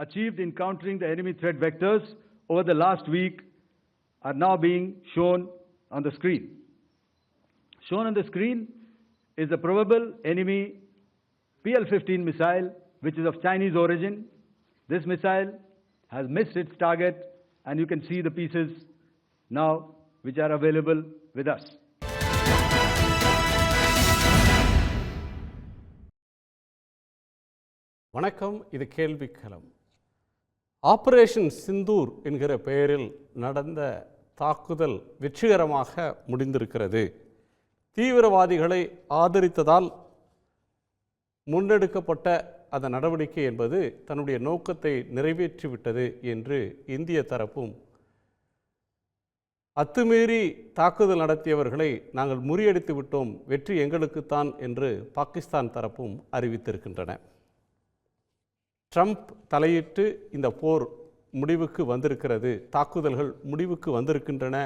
achieved in countering the enemy threat vectors over the last week are now being shown on the screen. Shown on the screen is the probable enemy PL-15 missile, which is of Chinese origin. This missile has missed its target, and you can see the pieces now which are available with us. வணக்கம், இது கேள்விக்களம். Operation Sindoor என்கிற பெயரில் நடந்த தாக்குதல் வெற்றிகரமாக முடிந்திருக்கிறது. தீவிரவாதிகளை ஆதரித்ததால் முன்னெடுக்கப்பட்ட அந்த நடவடிக்கை என்பது தன்னுடைய நோக்கத்தை நிறைவேற்றிவிட்டது என்று இந்திய தரப்பும், அத்துமீறி தாக்குதல் நடத்தியவர்களை நாங்கள் முறியடித்து விட்டோம், வெற்றி எங்களுக்குத்தான் என்று பாகிஸ்தான் தரப்பும் அறிவித்திருக்கின்றன. ட்ரம்ப் தலையிட்டு இந்த போர் முடிவுக்கு வந்திருக்கிறது, தாக்குதல்கள் முடிவுக்கு வந்திருக்கின்றன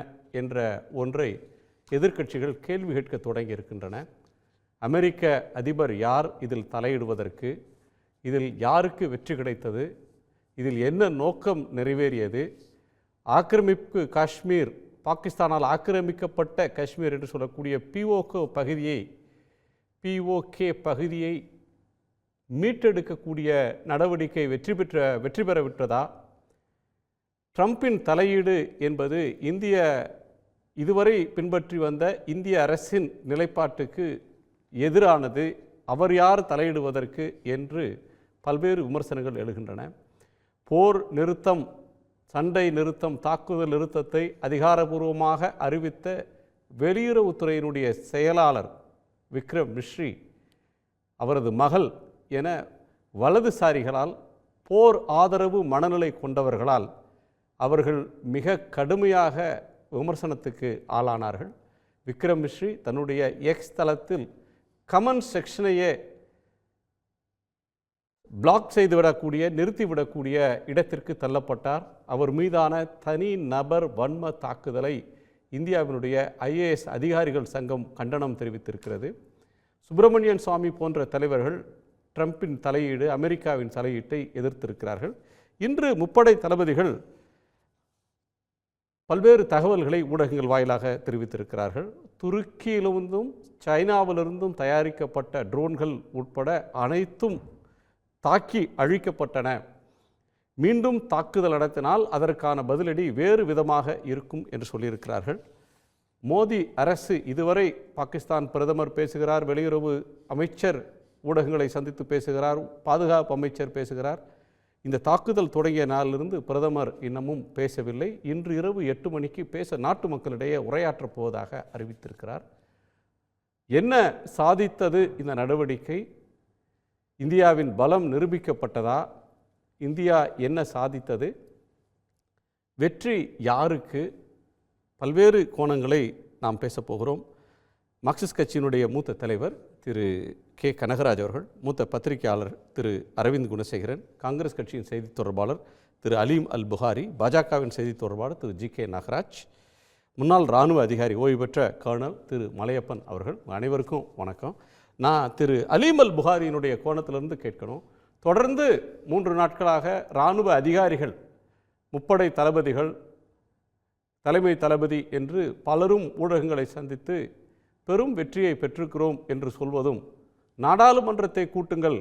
என்ற ஒன்றை எதிர்க்கட்சிகள் கேள்வி கேட்க தொடங்கி இருக்கின்றன. அமெரிக்க அதிபர் யார் இதில் தலையிடுவதற்கு? இதில் யாருக்கு வெற்றி கிடைத்தது? இதில் என்ன நோக்கம் நிறைவேறியது? ஆக்கிரமிப்பு காஷ்மீர், பாகிஸ்தானால் ஆக்கிரமிக்கப்பட்ட காஷ்மீர் என்று சொல்லக்கூடிய பிஓகே பகுதியை மீட்டெடுக்கக்கூடிய நடவடிக்கை வெற்றி பெறவிட்டதா? ட்ரம்பின் தலையீடு என்பது இதுவரை பின்பற்றி வந்த இந்திய அரசின் நிலைப்பாட்டுக்கு எதிரானது, அவர் யார் தலையிடுவதற்கு என்று பல்வேறு விமர்சனங்கள் எழுகின்றன. போர் நிறுத்தம், சண்டை நிறுத்தம், தாக்குதல் நிறுத்தத்தை அதிகாரபூர்வமாக அறிவித்த வெளியுறவுத்துறையினுடைய செயலாளர் விக்ரம் மிஸ்ரி, அவரது மகள் என வலதுசாரிகளால், போர் ஆதரவு மனநிலை கொண்டவர்களால் அவர்கள் மிக கடுமையாக விமர்சனத்துக்கு ஆளானார்கள். விக்ரம் மிஸ்ரி தன்னுடைய எக்ஸ் தளத்தில் கமெண்ட் செக்ஷனையே பிளாக் செய்துவிடக்கூடிய, நிறுத்திவிடக்கூடிய இடத்திற்கு தள்ளப்பட்டார். அவர் மீதான தனி நபர் வன்ம தாக்குதலை இந்தியாவினுடைய IAS அதிகாரிகள் சங்கம் கண்டனம் தெரிவித்திருக்கிறது. சுப்பிரமணியன் சுவாமி போன்ற தலைவர்கள் ட்ரம்பின் தலையீடு, அமெரிக்காவின் தலையீட்டை எதிர்த்திருக்கிறார்கள். இன்று முப்படை தளபதிகள் பல்வேறு தகவல்களை ஊடகங்கள் வாயிலாக தெரிவித்திருக்கிறார்கள். துருக்கியிலிருந்தும் சைனாவிலிருந்தும் தயாரிக்கப்பட்ட ட்ரோன்கள் உட்பட அனைத்தும் தாக்கி அழிக்கப்பட்டன. மீண்டும் தாக்குதல் நடத்தினால் அதற்கான பதிலடி வேறு விதமாக இருக்கும் என்று சொல்லியிருக்கிறார்கள். மோடி அரசு இதுவரை, பாகிஸ்தான் பிரதமர் பேசுகிறார், வெளியுறவு அமைச்சர் ஊடகங்களை சந்தித்து பேசுகிறார், பாதுகாப்பு அமைச்சர் பேசுகிறார். இந்த தாக்குதல் தொடங்கிய நாளிலிருந்து பிரதமர் இன்னமும் பேசவில்லை. இன்று இரவு 8 மணிக்கு நாட்டு மக்களிடையே உரையாற்றப் போவதாக அறிவித்திருக்கிறார். என்ன சாதித்தது இந்த நடவடிக்கை? இந்தியாவின் பலம் நிரூபிக்கப்பட்டதா? இந்தியா என்ன சாதித்தது? வெற்றி யாருக்கு? பல்வேறு கோணங்களை நாம் பேசப்போகிறோம். மார்க்சிஸ்ட் கட்சியினுடைய மூத்த தலைவர் திரு கே கனகராஜ் அவர்கள், மூத்த பத்திரிகையாளர் திரு அரவிந்த் குணசேகரன், காங்கிரஸ் கட்சியின் செய்தி தொடர்பாளர் திரு அலீம் அல் புகாரி, பாஜகவின் செய்தி தொடர்பாளர் திரு GK நாகராஜ், முன்னாள் இராணுவ அதிகாரி ஓய்வு பெற்ற கர்னல் திரு மலையப்பன் அவர்கள், அனைவருக்கும் வணக்கம். நான் திரு அலீம் அல் புகாரியினுடைய கோணத்திலிருந்து கேட்கணும். தொடர்ந்து 3 நாட்களாக இராணுவ அதிகாரிகள், முப்படை தளபதிகள், தலைமை தளபதி என்று பலரும் ஊடகங்களை சந்தித்து பெரும் வெற்றியை பெற்றிருக்கிறோம் என்று சொல்வதும், நாடாளுமன்றத்தை கூட்டுங்கள்,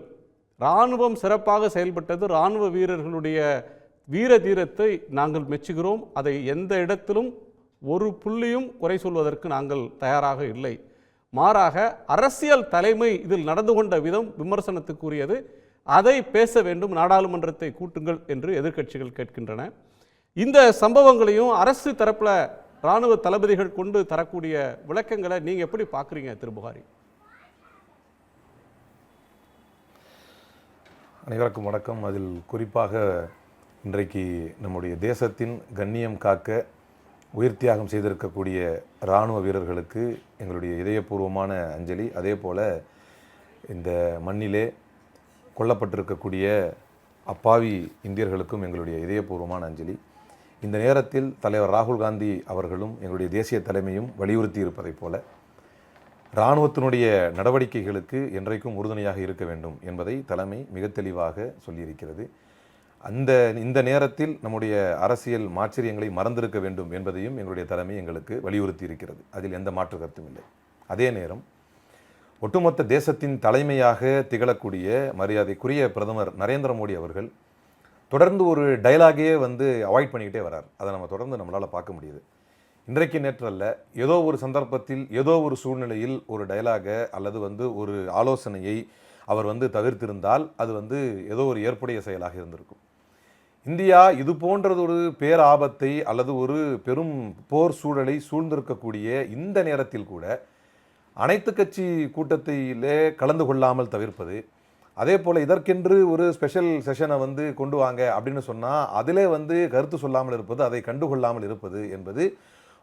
இராணுவம் சிறப்பாக செயல்பட்டது, இராணுவ வீரர்களுடைய வீர தீரத்தை நாங்கள் மெச்சுகிறோம், அதை எந்த இடத்திலும் ஒரு புள்ளியும் குறை சொல்வதற்கு நாங்கள் தயாராக இல்லை, மாறாக அரசியல் தலைமை இதில் நடந்து கொண்ட விதம் விமர்சனத்துக்குரியது, அதை பேச வேண்டும், நாடாளுமன்றத்தை கூட்டுங்கள் என்று எதிர்க்கட்சிகள் கேட்கின்றன. இந்த சம்பவங்களையும் அரசு தரப்பில் இராணுவ தளபதிகள் கொண்டு தரக்கூடிய விளக்கங்களை நீங்கள் எப்படி பார்க்குறீங்க திரு புகாரி? அனைவருக்கும் வணக்கம். அதில் குறிப்பாக இன்றைக்கு நம்முடைய தேசத்தின் கண்ணியம் காக்க உயிர் தியாகம் செய்திருக்கக்கூடிய இராணுவ வீரர்களுக்கு எங்களுடைய இதயபூர்வமான அஞ்சலி. அதே போல் இந்த மண்ணிலே கொல்லப்பட்டிருக்கக்கூடிய அப்பாவி இந்தியர்களுக்கும் எங்களுடைய இதயபூர்வமான அஞ்சலி. இந்த நேரத்தில் தலைவர் ராகுல் காந்தி அவர்களும் எங்களுடைய தேசிய தலைமையும் வலியுறுத்தி இருப்பதைப் போல இராணுவத்தினுடைய நடவடிக்கைகளுக்கு என்றைக்கும் உறுதுணையாக இருக்க வேண்டும் என்பதை தலைமை மிக தெளிவாக சொல்லியிருக்கிறது. இந்த நேரத்தில் நம்முடைய அரசியல் மாச்சரியங்களை மறந்திருக்க வேண்டும் என்பதையும் எங்களுடைய தலைமை எங்களுக்கு வலியுறுத்தி இருக்கிறது. அதில் எந்த மாற்று கருத்தும் இல்லை. அதே நேரம் ஒட்டுமொத்த தேசத்தின் தலைமையாக திகழக்கூடிய மரியாதைக்குரிய பிரதமர் நரேந்திர மோடி அவர்கள் தொடர்ந்து ஒரு டயலாகே அவாய்ட் பண்ணிக்கிட்டே வரார். அதை நம்ம தொடர்ந்து நம்மளால் பார்க்க முடியுது. இன்றைக்கு நேற்றல்ல, ஏதோ ஒரு சந்தர்ப்பத்தில் ஏதோ ஒரு சூழ்நிலையில் ஒரு டயலாகை அல்லது ஒரு ஆலோசனையை அவர் தவிர்த்திருந்தால் அது ஏதோ ஒரு ஏற்புடைய செயலாக இருந்திருக்கும். இந்தியா இது போன்றது ஒரு பேராபத்தை அல்லது ஒரு பெரும் போர் சூழலை சூழ்ந்திருக்கக்கூடிய இந்த நேரத்தில் கூட அனைத்து கட்சி கூட்டத்திலே கலந்து கொள்ளாமல் தவிர்ப்பது, அதே போல் இதற்கென்று ஒரு ஸ்பெஷல் செஷனை கொண்டு வாங்க அப்படின்னு சொன்னால் அதிலே கருத்து சொல்லாமல் இருப்பது, அதை கண்டுகொள்ளாமல் இருப்பது என்பது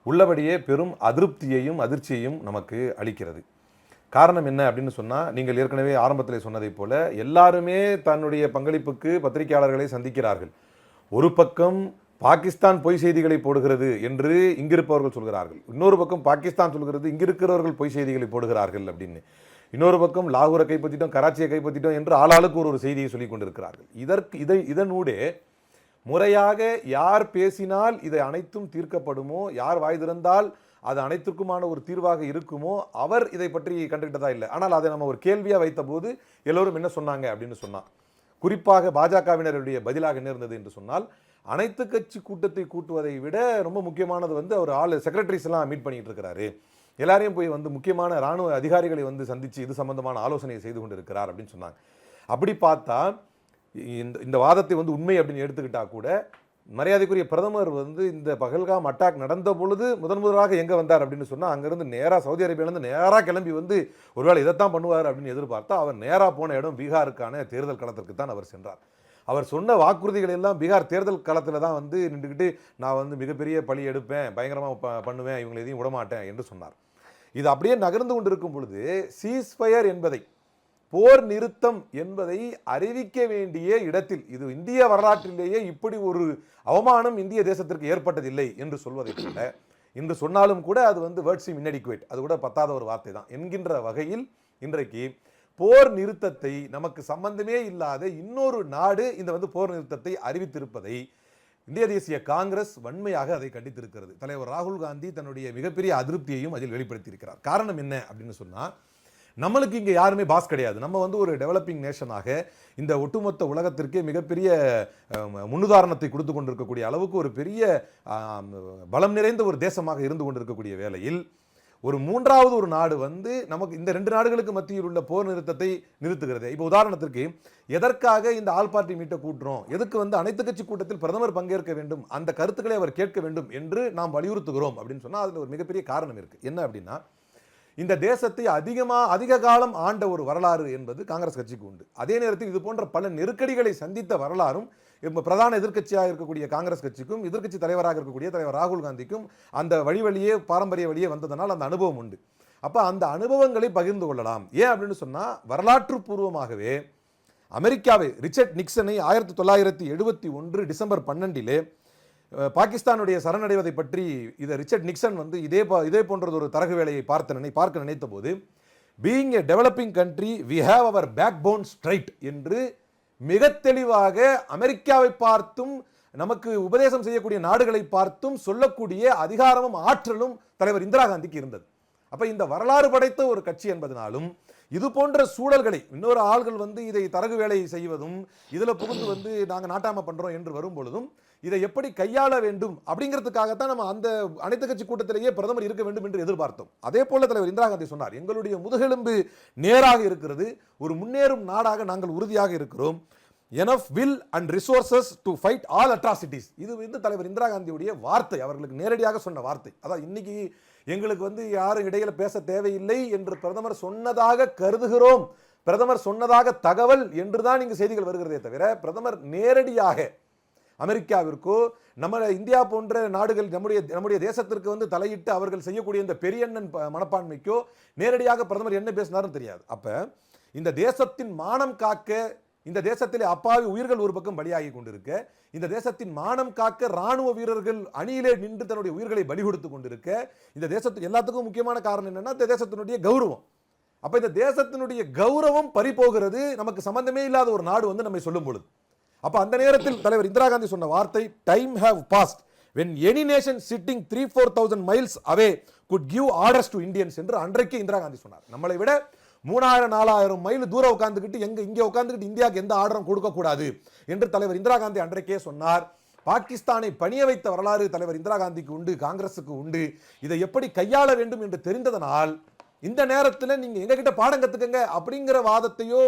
உள்ளபடியே பெரும் அதிருப்தியையும் அதிர்ச்சியையும் நமக்கு அளிக்கிறது. காரணம் என்ன அப்படின்னு சொன்னால், நீங்கள் ஏற்கனவே ஆரம்பத்தில் சொன்னதைப் போல எல்லாருமே தன்னுடைய பங்களிப்புக்கு பத்திரிகையாளர்களை சந்திக்கிறார்கள். ஒரு பக்கம் பாகிஸ்தான் பொய் செய்திகளை போடுகிறது என்று இங்கிருப்பவர்கள் சொல்கிறார்கள், இன்னொரு பக்கம் பாகிஸ்தான் சொல்கிறது இங்கிருக்கிறவர்கள் பொய் செய்திகளை போடுகிறார்கள் அப்படின்னு, இன்னொரு பக்கம் லாகூரை கைப்பற்றிட்டோம், கராச்சியை கைப்பற்றிட்டோம் என்று ஆளாளுக்கு ஒரு செய்தியை சொல்லிக் கொண்டிருக்கிறார்கள். இதனூடே முறையாக யார் பேசினால் இதை அனைத்தும் தீர்க்கப்படுமோ, யார் வாய் திறந்தால் அது அனைத்துக்குமான ஒரு தீர்வாக இருக்குமோ அவர் இதை பற்றி கண்டுகிட்டதா இல்லை. ஆனால் அதை நம்ம ஒரு கேள்வியாக வைத்த போது எல்லோரும் என்ன சொன்னாங்க அப்படின்னு சொன்னால், குறிப்பாக பாஜகவினருடைய பதிலாக என்ன இருந்தது என்று சொன்னால், அனைத்து கட்சி கூட்டத்தை கூட்டுவதை விட ரொம்ப முக்கியமானது அவர் செக்ரட்டரிஸ் எல்லாம் மீட் பண்ணிட்டு இருக்கிறாரு, எல்லாரையும் போய் முக்கியமான இராணுவ அதிகாரிகளை சந்திச்சு இது சம்பந்தமான ஆலோசனையை செய்து கொண்டிருக்கிறார் அப்படின்னு சொன்னாங்க. அப்படி பார்த்தா இந்த வாதத்தை உண்மை அப்படின்னு எடுத்துக்கிட்டா கூட, மரியாதைக்குரிய பிரதமர் இந்த பகல்காம் அட்டாக் நடந்த பொழுது முதலாக எங்கே வந்தார் அப்படின்னு சொன்னால், அங்கேருந்து நேராக சவுதி அரேபியாவிலேருந்து நேராக கிளம்பி ஒருவேளை இதைத்தான் பண்ணுவார் அப்படின்னு எதிர்பார்த்தா, அவர் நேராக போன இடம் பீகாருக்கான தேர்தல் களத்திற்கு தான் அவர் சென்றார். அவர் சொன்ன வாக்குறுதிகள் எல்லாம் பீகார் தேர்தல் களத்தில் தான் நின்றுக்கிட்டு நான் மிகப்பெரிய பழி எடுப்பேன், பயங்கரமாக பண்ணுவேன், இவங்களை எதையும் விடமாட்டேன் என்று சொன்னார். இது அப்படியே நகர்ந்து கொண்டிருக்கும் பொழுது சீஸ்ஃபயர் என்பதை, போர் நிறுத்தம் என்பதை அறிவிக்க வேண்டிய இடத்தில், இது இந்திய வரலாற்றிலேயே இப்படி ஒரு அவமானம் இந்திய தேசத்திற்கு ஏற்பட்டதில்லை என்று சொல்வதை கூட, இன்று சொன்னாலும் கூட அது வேர்ட் சீம் இன்அடிக்குவேட், அது கூட பத்தாத ஒரு வார்த்தை தான் என்கின்ற வகையில் இன்றைக்கு போர் நிறுத்தத்தை நமக்கு சம்பந்தமே இல்லாத இன்னொரு நாடு இந்த போர் நிறுத்தத்தை அறிவித்திருப்பதை இந்திய தேசிய காங்கிரஸ் வன்மையாக அதை கண்டித்திருக்கிறது. தலைவர் ராகுல் காந்தி தன்னுடைய மிகப்பெரிய அதிருப்தியையும் அதில் வெளிப்படுத்தியிருக்கிறார். காரணம் என்ன அப்படின்னு சொன்னால், நம்மளுக்கு இங்கே யாருமே பாஸ் கிடையாது. நம்ம ஒரு டெவலப்பிங் நேஷனாக இந்த ஒட்டுமொத்த உலகத்திற்கே மிகப்பெரிய முன்னுதாரணத்தை கொடுத்து கொண்டிருக்கக்கூடிய அளவுக்கு ஒரு பெரிய பலம் நிறைந்த ஒரு தேசமாக இருந்து கொண்டிருக்கக்கூடிய வேளையில் ஒரு மூன்றாவது ஒரு நாடு நமக்கு இந்த ரெண்டு நாடுகளுக்கு மத்தியில் உள்ள போர் நிறுத்தத்தை நிறுத்துகிறது. இப்போ உதாரணத்திற்கு, எதற்காக இந்த ஆல் பார்ட்டி மீட்டை கூட்டுறோம், எதுக்கு அனைத்து கட்சி கூட்டத்தில் பிரதமர் பங்கேற்க வேண்டும், அந்த கருத்துக்களை அவர் கேட்க வேண்டும் என்று நாம் வலியுறுத்துகிறோம் அப்படின்னு சொன்னால் அதில் ஒரு மிகப்பெரிய காரணம் இருக்குது. என்ன அப்படின்னா, இந்த தேசத்தை அதிக காலம் ஆண்ட ஒரு வரலாறு என்பது காங்கிரஸ் கட்சிக்கு உண்டு. அதே நேரத்தில் இது போன்ற பல நெருக்கடிகளை சந்தித்த வரலாறும் பிரதான எதிர்க்கட்சியாக இருக்கக்கூடிய காங்கிரஸ் கட்சிக்கும் எதிர்க்கட்சி தலைவராக இருக்கக்கூடிய தலைவர் ராகுல் காந்திக்கும் அந்த வழியே பாரம்பரிய வழியே வந்ததனால் அந்த அனுபவம் உண்டு. அப்போ அந்த அனுபவங்களை பகிர்ந்து கொள்ளலாம். ஏன் அப்படின்னு சொன்னால், வரலாற்று பூர்வமாகவே அமெரிக்காவை ரிச்சர்ட் நிக்சனை 1971 டிசம்பர் 12 பாகிஸ்தானுடைய சரணடைவதை பற்றி இதை ரிச்சர்ட் நிக்சன் இதே போன்றது ஒரு தரகு வேலையை பார்க்க நினைத்த போது, being a developing country we have our backbone straight என்று மிக தெளிவாக அமெரிக்காவை பார்த்தும் நமக்கு உபதேசம் செய்யக்கூடிய நாடுகளை பார்த்தும் சொல்லக்கூடிய அதிகாரமும் ஆற்றலும் தலைவர் இந்திரா காந்திக்கு இருந்தது. அப்ப இந்த வரலாறு படைத்த ஒரு கட்சி என்பதனாலும் இது போன்ற சூழல்களை இன்னொரு ஆள்கள் இதை தரகு வேலை செய்வதும் இதுல புகுந்து நாங்க நாட்டாம பண்றோம் என்று வரும் பொழுதும் இதை எப்படி கையாள வேண்டும் அப்படிங்கிறதுக்காகத்தான் நம்ம அந்த அனைத்து கட்சி கூட்டத்திலேயே பிரதமர் இருக்க வேண்டும் என்று எதிர்பார்த்தோம். அதே போல தலைவர் இந்திரா காந்தி சொன்னார், எங்களுடைய முதுகெலும்பு நேராக இருக்கிறது, ஒரு முன்னேறும் நாடாக நாங்கள் உறுதியாக இருக்கிறோம், enough will and resources to fight all atrocities. இது தலைவர் இந்திரா காந்தியுடைய வார்த்தை, அவர்களுக்கு நேரடியாக சொன்ன வார்த்தை. அதான் இன்னைக்கு எங்களுக்கு யாரும் இடையில பேச தேவையில்லை என்று பிரதமர் சொன்னதாக கருதுகிறோம், பிரதமர் சொன்னதாக தகவல் என்றுதான் இங்கு செய்திகள் வருகிறதே தவிர, பிரதமர் நேரடியாக அமெரிக்காவிற்கோ நம்ம இந்தியா போன்ற நாடுகள் நம்முடைய தேசத்திற்கு தலையிட்டு அவர்கள் செய்யக்கூடிய இந்த பெரியண்ணன் மனப்பான்மைக்கோ நேரடியாக பிரதமர் என்ன பேசினாரும் தெரியாது. அப்ப இந்த தேசத்தின் மானம் காக்க, இந்த தேசத்திலே அப்பாவி உயிர்கள் ஒரு பக்கம் பலியாகி கொண்டிருக்க, இந்த தேசத்தின் மானம் காக்க ராணுவ வீரர்கள் அணியிலே நின்று தன்னுடைய உயிர்களை பலி கொடுத்து கொண்டிருக்க, இந்த தேசத்துக்கு எல்லாத்துக்கும் முக்கியமான காரணம் என்னன்னா இந்த தேசத்தினுடைய கௌரவம். அப்ப இந்த தேசத்தினுடைய கௌரவம் பறிபோகிறது நமக்கு சம்பந்தமே இல்லாத ஒரு நாடு நம்மை சொல்லும் பொழுது. அப்ப அந்த நேரத்தில் தலைவர் இந்திரா காந்தி சொன்ன வார்த்தை time have passed when any nation sitting 3,000-4,000 miles away could give orders to Indians என்று அன்றைக்கு இந்திரா காந்தி சொன்னார். நம்மளை விட 3,000-4,000 மைல் தூரம் உட்கார்ந்துக்கிட்டு இங்கே உட்கார்ந்துக்கிட்டு இந்தியாவுக்கு எந்த ஆர்டரும் கொடுக்க கூடாது என்று தலைவர் இந்திரா காந்தி அன்றைக்கே சொன்னார். பாகிஸ்தானை பணிய வைத்த வரலாறு தலைவர் இந்திரா காந்திக்கு உண்டு, காங்கிரசுக்கு உண்டு. இதை எப்படி கையாள வேண்டும் என்று தெரிந்ததனால் இந்த நேரத்தில் நீங்க எங்க கிட்ட பாடம் கத்துக்கங்க அப்படிங்கிற வாதத்தையோ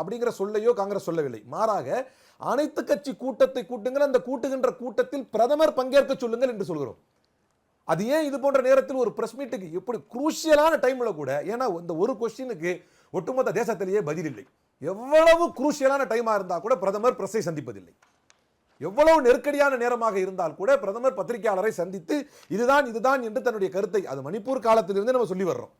அப்படிங்கிற சொல்லையோ காங்கிரஸ் சொல்லவில்லை. மாறாக அனைத்து கட்சி கூட்டத்தை கூட்டுங்கள், அந்த கூட்டுகின்ற கூட்டத்தில் பிரதமர் பங்கேற்க சொல்லுங்கள் என்று சொல்கிறோம். அது ஏன் இது போன்ற நேரத்தில் ஒரு பிரஸ் மீட்டுக்கு எப்படி குரூஷியலான டைம்ல கூட, ஏன்னா இந்த ஒரு கொஸ்டினுக்கு ஒட்டுமொத்த தேசத்திலேயே பதில் இல்லை. எவ்வளவு குரூஷியலான டைமா இருந்தா கூட பிரதமர் பிரஸை சந்திப்பதில்லை. எவ்வளவு நெருக்கடியான நேரமாக இருந்தால் கூட பிரதமர் பத்திரிகையாளரை சந்தித்து இதுதான் என்று தன்னுடைய கருத்தை, அது மணிப்பூர் காலத்திலிருந்து நம்ம சொல்லி வர்றோம்.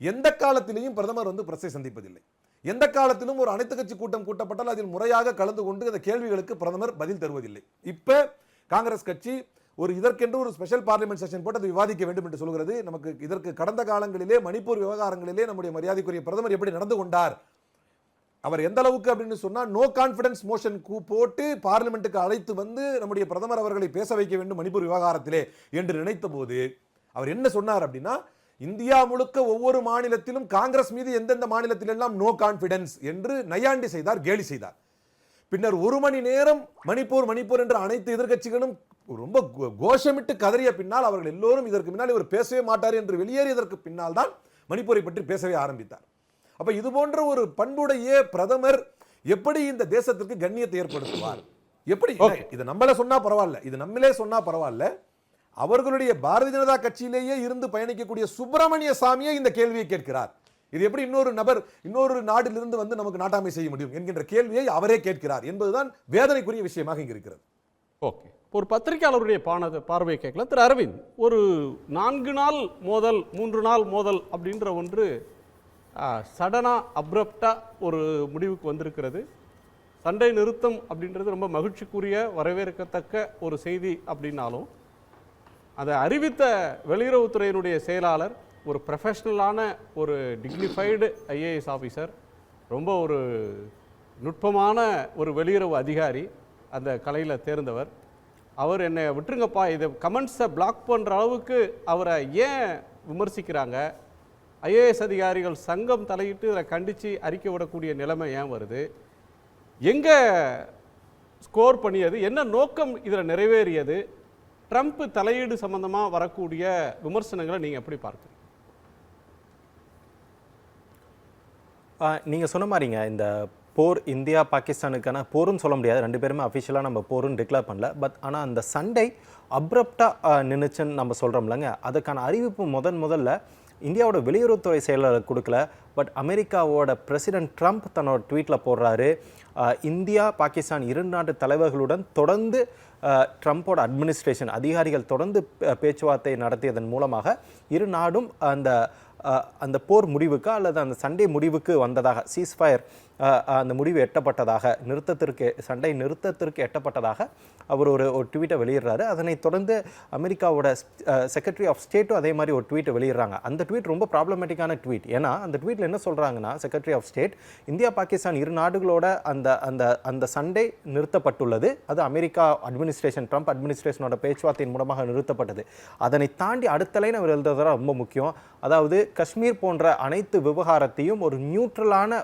எந்த காலத்திலேயும் பிரதமர் பிரஸை சந்திப்பதில்லை. எந்த காலத்திலும் ஒரு அனைத்து கட்சி கூட்டம் கூட்டப்பட்டால் அதில் முறையாக கலந்து கொண்டு அந்த கேள்விகளுக்கு பிரதமர் பதில் தருவதில்லை. இப்ப காங்கிரஸ் கட்சி இதற்கென்று ஒரு ஸ்பெஷல் பார்லிமெண்ட் செஷன் போட்டு அதை விவாதிக்க வேண்டும் என்று சொல்கிறது. நமக்கு இதற்கு கடந்த காலங்களிலே மணிப்பூர் விவகாரங்களிலே நம்முடைய மரியாதைக்குரிய பிரதமர் எப்படி நடந்து கொண்டார், அவர் எந்த அளவுக்கு அப்படின்னு சொன்னா நோ கான்பிடன்ஸ் மோஷன் போட்டு பார்லிமெண்ட்டுக்கு அழைத்து வந்து நம்முடைய பிரதமர் அவர்களை பேச வைக்க வேண்டும் மணிப்பூர் விவகாரத்திலே என்று நினைத்த போது அவர் என்ன சொன்னார் அப்படின்னா, இந்தியா முழுக்க ஒவ்வொரு மாநிலத்திலும் காங்கிரஸ் மீது எந்தெந்த மாநிலத்தில் எல்லாம் நோ கான்பிடன்ஸ் என்று நையாண்டி செய்தார், கேலி செய்தார். பின்னர் 1 மணி நேரம் மணிப்பூர் என்று அனைத்து எதிர்க்கட்சிகளும் ரொம்ப கோஷமிட்டு கதறிய பின்னால் அவர்கள் எல்லோரும் இதற்கு பின்னால் இவர் பேசவே மாட்டார் என்று வெளியேறியதற்கு பின்னால் தான் மணிப்பூரை பற்றி பேசவே ஆரம்பித்தார். அப்ப இது போன்ற ஒரு பண்புடைய பிரதமர் எப்படி இந்த தேசத்திற்கு கண்ணியத்தை ஏற்படுத்துவார்? எப்படி இது நம்மள சொன்னா பரவாயில்ல, இது நம்மளே சொன்னா பரவாயில்ல, அவர்களுடைய பாரதிய ஜனதா கட்சியிலேயே இருந்து பயணிக்கக்கூடிய சுப்பிரமணிய சாமியே இந்த கேள்வியை கேட்கிறார். இது எப்படி இன்னொரு நாட்டிலிருந்து வந்து நமக்கு நாட்டாமை செய்ய முடியும் என்கின்ற கேள்வியை அவரே கேட்கிறார் என்பதுதான் வேதனைக்குரிய விஷயமாக இங்கு இருக்கிறது. ஓகே, ஒரு பத்திரிகையாளருடைய பார்வையை கேட்கலாம். திரு அரவிந்த், ஒரு 4 நாள் மோதல் 3 நாள் மோதல் அப்படின்ற ஒன்று சடனா அப்ரப்டா ஒரு முடிவுக்கு வந்திருக்கிறது. சண்டை நிறுத்தம் அப்படின்றது ரொம்ப மகிழ்ச்சிக்குரிய வரவேற்கத்தக்க ஒரு செய்தி அப்படின்னாலும் அதை அறிவித்த வெளியுறவுத்துறையினுடைய செயலாளர் ஒரு ப்ரொஃபஷ்னலான ஒரு டிக்னிஃபைடு ஐஏஎஸ் ஆஃபீஸர், ரொம்ப ஒரு நுட்பமான ஒரு வெளியுறவு அதிகாரி, அந்த கலையில் தேர்ந்தவர். அவர் என்னை விட்டுருங்கப்பா, இதை கமெண்ட்ஸை பிளாக் பண்ணுற அளவுக்கு அவரை ஏன் விமர்சிக்கிறாங்க, ஐஏஎஸ் அதிகாரிகள் சங்கம் தலையிட்டு இதில் கண்டித்து அறிக்கை விடக்கூடிய நிலைமை ஏன் வருது, எங்கே ஸ்கோர் பண்ணியது, என்ன நோக்கம் இதில் நிறைவேறியது, ட்ரம்ப் தலையீடு சம்பந்தமாக வரக்கூடிய விமர்சனங்களை நீங்கள் எப்படி பார்க்குறீங்க? நீங்கள் சொன்ன மாதிரிங்க, இந்த போர் இந்தியா பாகிஸ்தானுக்கான போருன்னு சொல்ல முடியாது, 2 பேருமே அஃபிஷியலாக நம்ம போருன்னு டிக்ளேர் பண்ணல. பட் ஆனால் அந்த சண்டை அப்ரப்டாக நின்றுச்சுன்னு நம்ம சொல்கிறோம்லங்க, அதுக்கான அறிவிப்பு முதல்ல இந்தியாவோட வெளியுறவுத்துறை செயலாளர் கொடுக்கல. பட் அமெரிக்காவோட பிரசிடென்ட் ட்ரம்ப் தன்னோட ட்வீட்டில் போடுறாரு, இந்தியா பாகிஸ்தான் 2 நாட்டு தலைவர்களுடன் தொடர்ந்து ட்ரம்ப்போட அட்மினிஸ்ட்ரேஷன் அதிகாரிகள் தொடர்ந்து பேச்சுவார்த்தை நடத்தியதன் மூலமாக 2 நாடும் அந்த போர் முடிவுக்கு அல்லது அந்த சண்டை முடிவுக்கு வந்ததாக, சீஸ்ஃபயர் அந்த முடிவு எட்டப்பட்டதாக, சண்டை நிறுத்தத்திற்கு எட்டப்பட்டதாக அவர் ஒரு ட்வீட்டை வெளியிடுறாரு. அதனைத் தொடர்ந்து அமெரிக்காவோட செக்ரட்டரி ஆஃப் ஸ்டேட்டும் அதே மாதிரி ஒரு ட்வீட்டை வெளியிடுறாங்க. அந்த ட்வீட் ரொம்ப ப்ராப்ளமேட்டிக்கான ட்வீட். ஏன்னா அந்த ட்வீட்டில் என்ன சொல்கிறாங்கன்னா, secretary of state, India Pakistan 2 நாடுகளோட அந்த சண்டை நிறுத்தப்பட்டுள்ளது, அது அமெரிக்கா அட்மினிஸ்ட்ரேஷன் ட்ரம்ப் அட்மினிஸ்ட்ரேஷனோட பேச்சுவார்த்தையின் மூலமாக நிறுத்தப்பட்டது. அதனை தாண்டி அடுத்த லைன் அவர் எழுதுறதா ரொம்ப முக்கியம். அதாவது காஷ்மீர் போன்ற அனைத்து விவகாரத்தையும் ஒரு நியூட்ரலான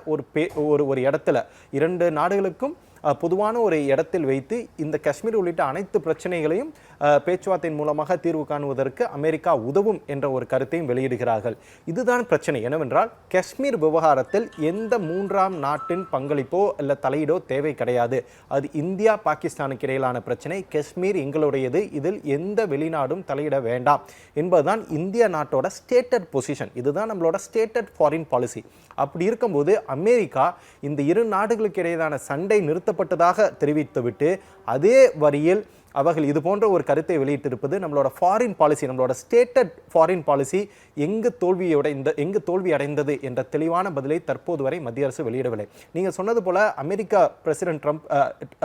ஒரு இடத்துல 2 நாடுகளுக்கும் பொதுவான ஒரு இடத்தில் வைத்து இந்த காஷ்மீர் உள்ளிட்ட அனைத்து பிரச்சனைகளையும் பேச்சுவார்த்தையின் மூலமாக தீர்வு காணுவதற்கு அமெரிக்கா உதவும் என்ற ஒரு கருத்தையும் வெளியிடுகிறார்கள். இதுதான் பிரச்சனை. என்னவென்றால் காஷ்மீர் விவகாரத்தில் எந்த 3ஆம் நாட்டின் பங்களிப்போ இல்லை தலையீடோ தேவை கிடையாது. அது இந்தியா பாகிஸ்தானுக்கு இடையிலான பிரச்சனை. காஷ்மீர் எங்களுடையது, இதில் எந்த வெளிநாடும் தலையிட வேண்டாம் என்பதுதான் இந்திய நாட்டோட ஸ்டேட்டட் பொசிஷன். இதுதான் நம்மளோட ஸ்டேட்டட் ஃபாரின் பாலிசி. அப்படி இருக்கும்போது அமெரிக்கா இந்த 2 நாடுகளுக்கு இடையிலான சண்டை நிறுத்தப்பட்டதாக தெரிவித்துவிட்டு அதே வரியில் அவர்கள் இது போன்ற ஒரு கருத்தை வெளியிட்டிருப்பது நம்மளோட ஃபாரின் பாலிசி, நம்மளோட ஸ்டேட்டட் ஃபாரின் பாலிசி எங்கு தோல்வி அடைந்தது என்ற தெளிவான பதிலை தற்போது வரை மத்திய அரசு வெளியிடவில்லை. நீங்க சொன்னது போல அமெரிக்கா பிரசிடென்ட் ட்ரம்ப்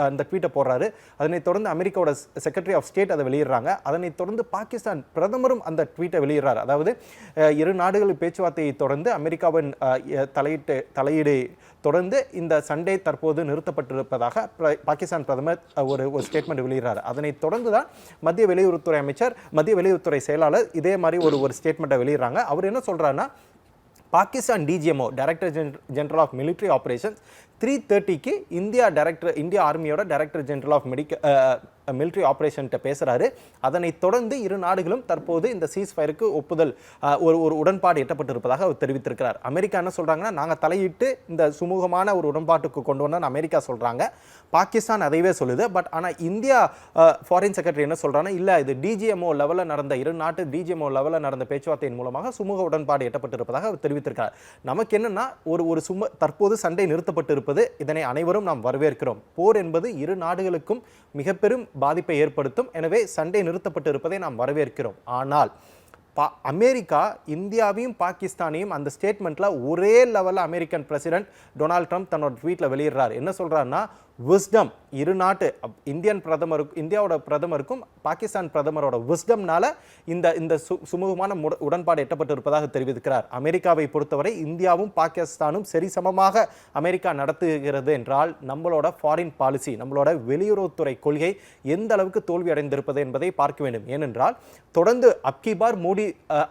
அந்த ட்வீட்டை போடுறாரு. அதனைத் தொடர்ந்து அமெரிக்காவோட செக்ரட்டரி ஆஃப் ஸ்டேட் அதை வெளியிடுறாங்க. அதனைத் தொடர்ந்து பாகிஸ்தான் பிரதமரும் அந்த ட்வீட்டை வெளியிடுறார். அதாவது இரு நாடுகள் பேச்சுவார்த்தையை தொடர்ந்து அமெரிக்காவின் தலையீடு தொடர்ந்து இந்த சண்டே தற்போது நிறுத்தப்பட்டிருப்பதாக பாகிஸ்தான் பிரதமர் ஒரு ஸ்டேட்மெண்ட் வெளியிடுறார். அதனைத் தொடர்ந்து தான் மத்திய வெளியுறவுத்துறை செயலாளர் இதே மாதிரி ஒரு ஸ்டேட்மெண்ட்டை வெளியிடுறாங்க. அவர் என்ன சொல்றாருன்னா, Pakistan DGMO director general of military operations 3:30க்கு இந்தியா ஆர்மியோட டைரக்டர் ஜெனரல் ஆஃப் மிலிட்ரி ஆபரேஷன்கிட்ட பேசுறாரு. அதனைத் தொடர்ந்து இரு நாடுகளும் தற்போது இந்த சீஸ் ஃபயருக்கு ஒப்புதல் ஒரு உடன்பாடு எட்டப்பட்டிருப்பதாக அவர் தெரிவித்திருக்கிறார். அமெரிக்கா என்ன சொல்றாங்கன்னா, நாங்க தலையிட்டு இந்த சுமூகமான ஒரு உடன்பாட்டுக்கு கொண்டு வந்தோம்னு அமெரிக்கா சொல்றாங்க. பாகிஸ்தான் அதைவே சொல்லுது. பட் ஆனா இந்தியா ஃபாரின் செக்ரட்டரி என்ன சொல்றாங்கன்னா, இல்ல இது டிஜிஎம்ஓ லெவலில் நடந்த இரு நாட்டு டிஜிஎம்ஓ லெவலில் நடந்த பேச்சுவார்த்தையின் மூலமாக சுமூக உடன்பாடு எட்டப்பட்டிருப்பதாக அவர் தெரிவித்திருக்கிறார். நமக்கு என்னன்னா தற்போது சண்டை நிறுத்தப்பட்டிருப்பது, இதனை அனைவரும் நாம் வரவேற்கிறோம். போர் என்பது இரு நாடுகளுக்கும் மிக பெரும் பாதிப்பை ஏற்படுத்தும். எனவே சண்டை நிறுத்தப்பட்டு இருப்பதை நாம் வரவேற்கிறோம். ஆனால் அமெரிக்கா இந்தியாவையும் பாகிஸ்தானையும் அந்த ஸ்டேட்மெண்ட்ல ஒரே லெவலில் அமெரிக்கன் பிரசிடென்ட் டொனால்ட் ட்ரம்ப் தன்னோட ட்வீட்ல வெளியிடுறார். என்ன சொல்றாருன்னா, விஸ்டம் இரு நாட்டு இந்தியாவோட பிரதமருக்கும் பாகிஸ்தான் பிரதமரோட விஸ்டம்னால இந்த சுமூகமான உடன்பாடு எட்டப்பட்டிருப்பதாக தெரிவித்திருக்கிறார். அமெரிக்காவை பொறுத்தவரை இந்தியாவும் பாகிஸ்தானும் சரிசமமாக அமெரிக்கா நடத்துகிறது என்றால் நம்மளோட ஃபாரின் பாலிசி, நம்மளோட வெளியுறவுத்துறை கொள்கை எந்த அளவுக்கு தோல்வி அடைந்திருப்பது என்பதை பார்க்க வேண்டும். ஏனென்றால் தொடர்ந்து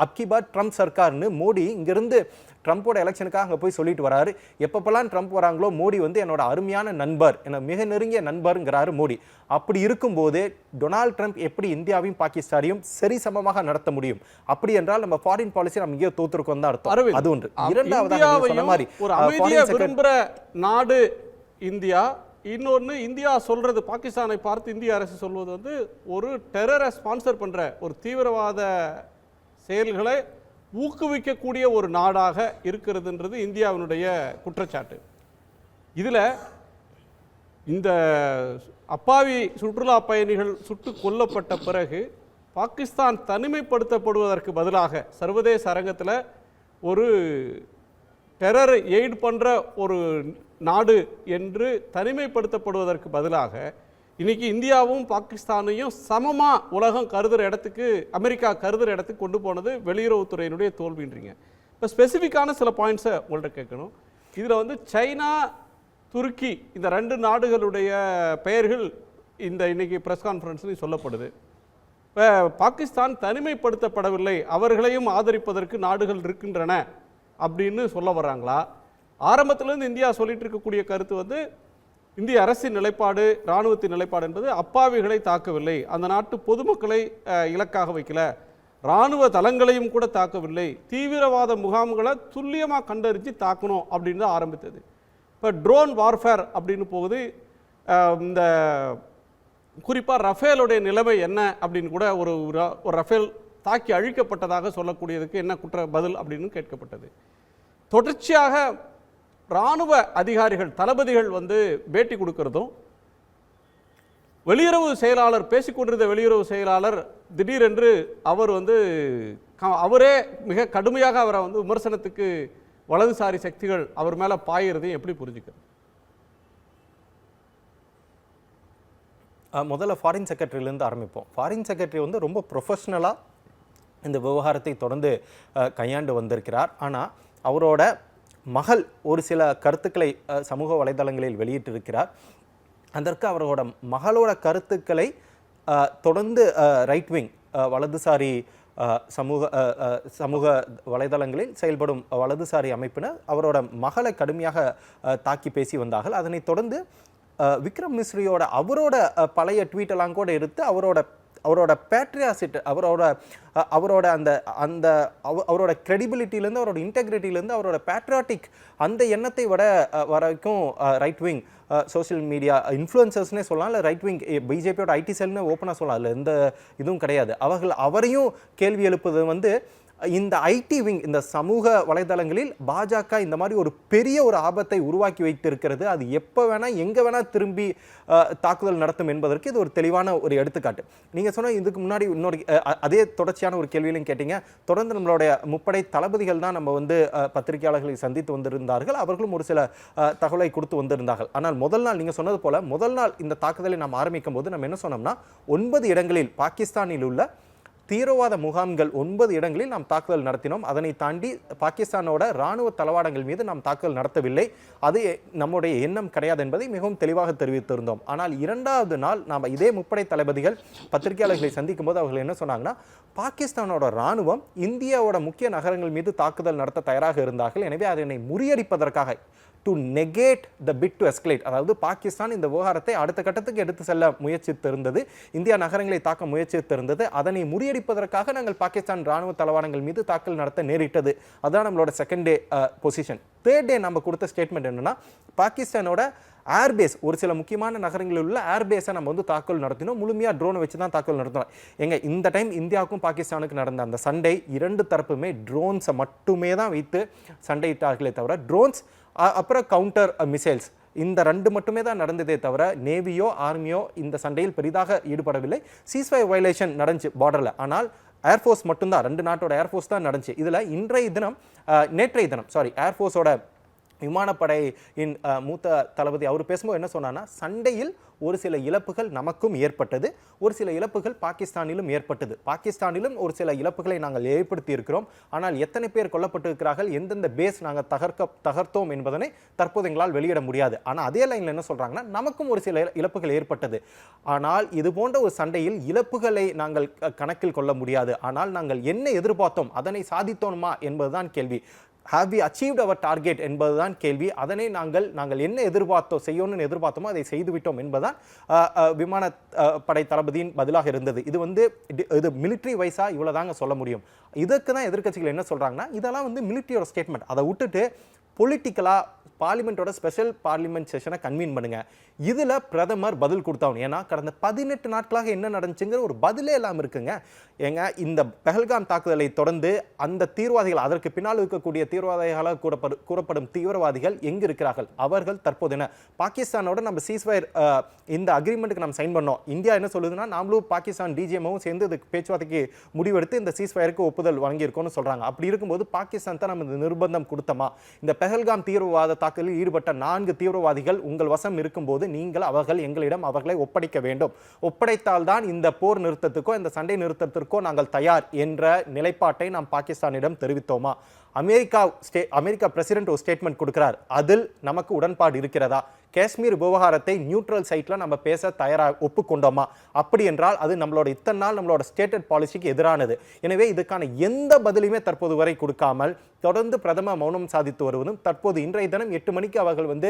அப்கிபார் ட்ரம்ப் சர்க்கார்னு மோடி இங்கிருந்து ட்ரம்போட எலெக்ஷனுக்காக அங்கே போய் சொல்லிட்டு வராரு. எப்பப்பெல்லாம் ட்ரம்ப் வராங்களோ மோடி என்னோட அருமையான நண்பர், மிக நெருங்கிய நண்பருங்கிறாரு மோடி. அப்படி இருக்கும்போது டொனால்ட் ட்ரம்ப் எப்படி இந்தியாவையும் பாகிஸ்தானையும் சரிசமமாக நடத்த முடியும்? அப்படி என்றால் நம்ம ஃபாரின் பாலிசி நம்ம இங்கே தோத்துருக்கோம் தான் அர்த்தம். அது ஒன்று. இரண்டாவது சொன்ன மாதிரி ஒரு அமைதியை விரும்புகிற நாடு இந்தியா. இன்னொன்று, இந்தியா சொல்றது, பாகிஸ்தானை பார்த்து இந்திய அரசு சொல்வது ஒரு டெரரை ஸ்பான்சர் பண்ற ஒரு தீவிரவாத செயல்களை ஊக்குவிக்கக்கூடிய ஒரு நாடாக இருக்கிறதுன்றது இந்தியாவினுடைய குற்றச்சாட்டு. இதில் இந்த அப்பாவி சுற்றுலா பயணிகள் சுட்டு கொல்லப்பட்ட பிறகு பாகிஸ்தான் தனிமைப்படுத்தப்படுவதற்கு பதிலாக சர்வதேச அரங்கத்தில் ஒரு டெரர் எய்ட் பண்ணுற ஒரு நாடு என்று தனிமைப்படுத்தப்படுவதற்கு பதிலாக இன்னைக்கு இந்தியாவும் பாகிஸ்தானையும் சமமாக உலகம் கருதுகிற இடத்துக்கு, அமெரிக்கா கருதுகிற இடத்துக்கு கொண்டு போனது வெளியுறவுத்துறையினுடைய தோல்வின்றீங்க. இப்போ ஸ்பெசிஃபிக்கான சில பாயிண்ட்ஸை உங்கள்கிட்ட கேட்கணும். இதில் சைனா, துருக்கி இந்த ரெண்டு நாடுகளுடைய பெயர்கள் இந்த இன்னைக்கு ப்ரெஸ் கான்ஃபரன்ஸ்லையும் சொல்லப்படுது. இப்போ பாகிஸ்தான் தனிமைப்படுத்தப்படவில்லை, அவர்களையும் ஆதரிப்பதற்கு நாடுகள் இருக்கின்றன அப்படின்னு சொல்ல வர்றாங்களா? ஆரம்பத்திலேருந்து இந்தியா சொல்லிட்டு இருக்கக்கூடிய கருத்து இந்திய அரசின் நிலைப்பாடு, இராணுவத்தின் நிலைப்பாடு என்பது அப்பாவிகளை தாக்கவில்லை, அந்த நாட்டு பொதுமக்களை இலக்காக வைக்கல, இராணுவ தளங்களையும் கூட தாக்கவில்லை, தீவிரவாத முகாம்களை துல்லியமாக கண்டறிஞ்சு தாக்கணும் அப்படின்னு தான் ஆரம்பித்தது. இப்போ ட்ரோன் வார்ஃபேர் அப்படின்னு போகுது. இந்த குறிப்பாக ரஃபேலுடைய நிலைமை என்ன அப்படின்னு கூட ஒரு ரஃபேல் தாக்கி அழிக்கப்பட்டதாக சொல்லக்கூடியதுக்கு என்ன குற்ற பதில் அப்படின்னு கேட்கப்பட்டது. தொடர்ச்சியாக இராணுவ அதிகாரிகள், தளபதிகள் பேட்டி கொடுக்கறதும், வெளியுறவு செயலாளர் பேசிக்கொண்டிருந்த வெளியுறவு செயலாளர் திடீரென்று அவர் அவரே மிக கடுமையாக அவரை விமர்சனத்துக்கு வலதுசாரி சக்திகள் அவர் மேலே பாயிறதையும் எப்படி புரிஞ்சுக்கிறது? முதல்ல ஃபாரின் செக்ரட்டரியிலேருந்து ஆரம்பிப்போம். ஃபாரின் செக்ரட்டரி ரொம்ப ப்ரொஃபஷ்னலாக இந்த விவகாரத்தை தொடர்ந்து கையாண்டு வந்திருக்கிறார். ஆனால் அவரோட மகள் ஒரு சில கருத்துக்களை சமூக வலைதளங்களில் வெளியிட்டிருக்கிறார். அதற்கு அவரோட மகளோட கருத்துக்களை தொடர்ந்து ரைட் விங் வலதுசாரி சமூக வலைதளங்களில் செயல்படும் வலதுசாரி அமைப்பினர் அவரோட மகளை கடுமையாக தாக்கி பேசி வந்தார்கள். அதனைத் தொடர்ந்து விக்ரம் மிஸ்ரியோட அவரோட பழைய ட்வீட்டெல்லாம் கூட எடுத்து அவரோட பேட்ரியாசிட், அவரோட அவரோட கிரெடிபிலிட்டிலேருந்து, அவரோட இன்டெகிரிட்டிலேருந்து, அவரோட பேட்ரியாட்டிக் அந்த எண்ணத்தை வரைக்கும் ரைட் விங் சோஷியல் மீடியா இன்ஃப்ளூயன்சர்ஸ்னே சொல்லலாம், இல்லை ரைட் விங் பிஜேபியோட ஐடி செல்னு ஓப்பனாக சொல்லலாம். அதில் எந்த இதுவும் கிடையாது. அவரையும் கேள்வி எழுப்புது இந்த ஐடி விங், இந்த சமூக வலைதளங்களில் பாஜக இந்த மாதிரி ஒரு பெரிய ஒரு ஆபத்தை உருவாக்கி வைத்திருக்கிறது. அது எப்போ வேணா எங்கே வேணா திரும்பி தாக்குதல் நடத்தும் என்பதற்கு இது ஒரு தெளிவான ஒரு எடுத்துக்காட்டு. நீங்கள் சொன்ன இதுக்கு முன்னாடி இன்னொரு அதே தொடர்ச்சியான ஒரு கேள்வியிலும் கேட்டீங்க. தொடர்ந்து நம்மளுடைய முப்படை தளபதிகள் தான் நம்ம வந்து பத்திரிகையாளர்களை சந்தித்து வந்திருந்தார்கள். அவர்களும் ஒரு சில தகவலை கொடுத்து வந்திருந்தார்கள். ஆனால் முதல் நாள் நீங்கள் சொன்னது போல முதல் நாள் இந்த தாக்குதலை நாம் ஆரம்பிக்கும் போது நம்ம என்ன சொன்னோம்னா 9 இடங்களில் பாகிஸ்தானில் உள்ள தீவிரவாத முகாம்கள் 9 இடங்களில் நாம் தாக்குதல் நடத்தினோம். அதனை தாண்டி பாகிஸ்தானோட ராணுவ தளவாடங்கள் மீது நாம் தாக்குதல் நடத்தவில்லை. அது நம்முடைய எண்ணம் கிடையாது என்பதை மிகவும் தெளிவாக தெரிவித்திருந்தோம். ஆனால் 2வது நாள் நாம் இதே முப்படை தளபதிகள் பத்திரிகையாளர்களை சந்திக்கும் போது அவர்கள் என்ன சொன்னாங்கன்னா, பாகிஸ்தானோட ராணுவம் இந்தியாவோட முக்கிய நகரங்கள் மீது தாக்குதல் நடத்த தயாராக இருந்தார்கள். எனவே அதனை முறியடிப்பதற்காக to negate the bid to escalate, அதாவது பாகிஸ்தான் இந்த விவகாரத்தை அடுத்த கட்டத்துக்கு எடுத்து செல்ல முயற்சித்திருந்தது, இந்தியா நகரங்களை தாக்க முயற்சித்திருந்தது. அதனை முறியடிப்பதற்காக நாங்கள் பாகிஸ்தான் ராணுவ தளவாடங்கள் மீது தாக்கல் நடத்த நேரிட்டது. அதான் நம்மளோட second day position. Third day நம்ம கொடுத்த ஸ்டேட்மெண்ட் என்னன்னா, பாகிஸ்தானோட ஏர்பேஸ், ஒரு சில முக்கியமான நகரங்களில் உள்ள ஏர்பேஸை நம்ம வந்து தாக்கல் நடத்தினோம். முழுமையாக ட்ரோனை வச்சு தான் தாக்கல் நடத்தினோம். இந்த டைம் இந்தியாவுக்கும் பாகிஸ்தானுக்கு நடந்த அந்த சண்டை 2 தரப்புமே ட்ரோன்ஸை மட்டுமே தான் வைத்து சண்டையிட்டார்களே தவிர, ட்ரோன்ஸ் அப்புறம் கவுண்டர் மிசைல்ஸ் இந்த 2 மட்டுமே தான் நடந்ததே தவிர நேவியோ ஆர்மியோ இந்த சண்டையில் பெரிதாக ஈடுபடவில்லை. சீஸ்ஃபயர் வயலேஷன் நடந்துச்சு பார்டரில். ஆனால் ஏர்ஃபோர்ஸ் மட்டும்தான், 2 நாட்டோட ஏர்ஃபோர்ஸ் தான் நடந்துச்சு. இதில் நேற்றைய தினம் ஏர்ஃபோர்ஸோட விமானப்படையின் மூத்த தளபதி அவர் பேசும்போது என்ன சொன்னான்னா, சண்டையில் ஒரு சில இழப்புகள் நமக்கும் ஏற்பட்டது, ஒரு சில இழப்புகள் பாகிஸ்தானிலும் ஏற்பட்டது. பாகிஸ்தானிலும் ஒரு சில இழப்புகளை நாங்கள் ஏற்படுத்தி இருக்கிறோம். ஆனால் எத்தனை பேர் கொல்லப்பட்டிருக்கிறார்கள், எந்தெந்த பேஸ் நாங்கள் தகர்த்தோம் என்பதனை தற்போது எங்களால் வெளியிட முடியாது. ஆனால் அதே லைனில் என்ன சொல்றாங்கன்னா, நமக்கும் ஒரு சில இழப்புகள் ஏற்பட்டது. ஆனால் இது போன்ற ஒரு சண்டையில் இழப்புகளை நாங்கள் கணக்கில் கொள்ள முடியாது. ஆனால் நாங்கள் என்ன எதிர்பார்த்தோம், அதனை சாதித்தோமா என்பதுதான் கேள்வி. have we achieved our target என்பதுதான் கேள்வி. அதனை நாங்கள் என்ன செய்யணும்னு எதிர்பார்த்தோமோ அதை செய்துவிட்டோம் என்பதுதான் விமானப்படை தளபதியின் பதிலாக இருந்தது. இது மிலிட்டரி வைஸா இவ்வளவுதாங்க சொல்ல முடியும். இதற்கு தான் எதிர்க்கட்சிகள் என்ன சொல்றாங்கன்னா, இதெல்லாம் வந்து மிலிட்டரியோட ஸ்டேட்மெண்ட், அதை விட்டுட்டு பொலிட்டிக்கலா பார்லிமெண்டோட ஸ்பெஷல் பார்லிமெண்ட் செஷனை கன்வீன் பண்ணுங்க. இதுல பிரதமர் பதில் கொடுத்தாங்க. ஏன்னா கடந்த 18 நாட்களாக என்ன நடந்துச்சுங்கிற ஒரு பதிலே இல்லாமல் இருக்குங்க. இந்த பெஹல்காம் தாக்குதலை தொடர்ந்து அந்த தீவிரவாதிகள், அதற்கு பின்னால் இருக்கக்கூடிய தீவிரவாதிகளாக கூறப்படும் தீவிரவாதிகள் எங்க இருக்கிறார்கள்? அவர்கள் தற்போது என்ன பாகிஸ்தானோட நம்ம சீஸ்ஃபயர் இந்த அக்ரிமெண்ட்டுக்கு நம்ம சைன் பண்ணோம். இந்தியா என்ன சொல்லுதுன்னா, நாமளும் பாகிஸ்தான் டிஜிஎம்மும் சேர்ந்து இதுக்கு பேச்சுவார்த்தைக்கு முடிவெடுத்து இந்த சீஸ்ஃபயருக்கு ஒப்புதல் வழங்கியிருக்கோம்னு சொல்றாங்க. அப்படி இருக்கும்போது பாகிஸ்தான் தான் நம்ம இந்த நிர்பந்தம் கொடுத்தோமா? இந்த பெஹல்காம் தீவிரவாத தாக்குதலில் ஈடுபட்ட 4 தீவிரவாதிகள் உங்கள் வசம் இருக்கும்போது நீங்கள் எங்களிடம் அவர்களை ஒப்படைக்க வேண்டும். ஒப்படைத்தால்தான் இந்த போர் நிறுத்தத்துக்கோ இந்த சண்டை நிறுத்தத்திற்கோ நாங்கள் தயார் என்ற நிலைப்பாட்டை நாம் பாகிஸ்தானிடம் தெரிவித்தோமா? அமெரிக்கா பிரசிடென்ட் ஒரு ஸ்டேட்மெண்ட் கொடுக்கிறார். அதில் நமக்கு உடன்பாடு இருக்கிறதா? காஷ்மீர் விவகாரத்தை நியூட்ரல் சைட்ல நம்ம பேச தயாராக ஒப்புக்கொண்டோமா? அப்படி என்றால் அது நம்மளோட இத்தனை நாள் நம்மளோட ஸ்டேட்டட் பாலிசிக்கு எதிரானது. எனவே இதுக்கான எந்த பதிலுமே தற்போது வரை கொடுக்காமல் தொடர்ந்து பிரதமர் மௌனம் சாதித்து வருவதும், தற்போது இன்றைய தினம் 8 மணிக்கு அவர்கள் வந்து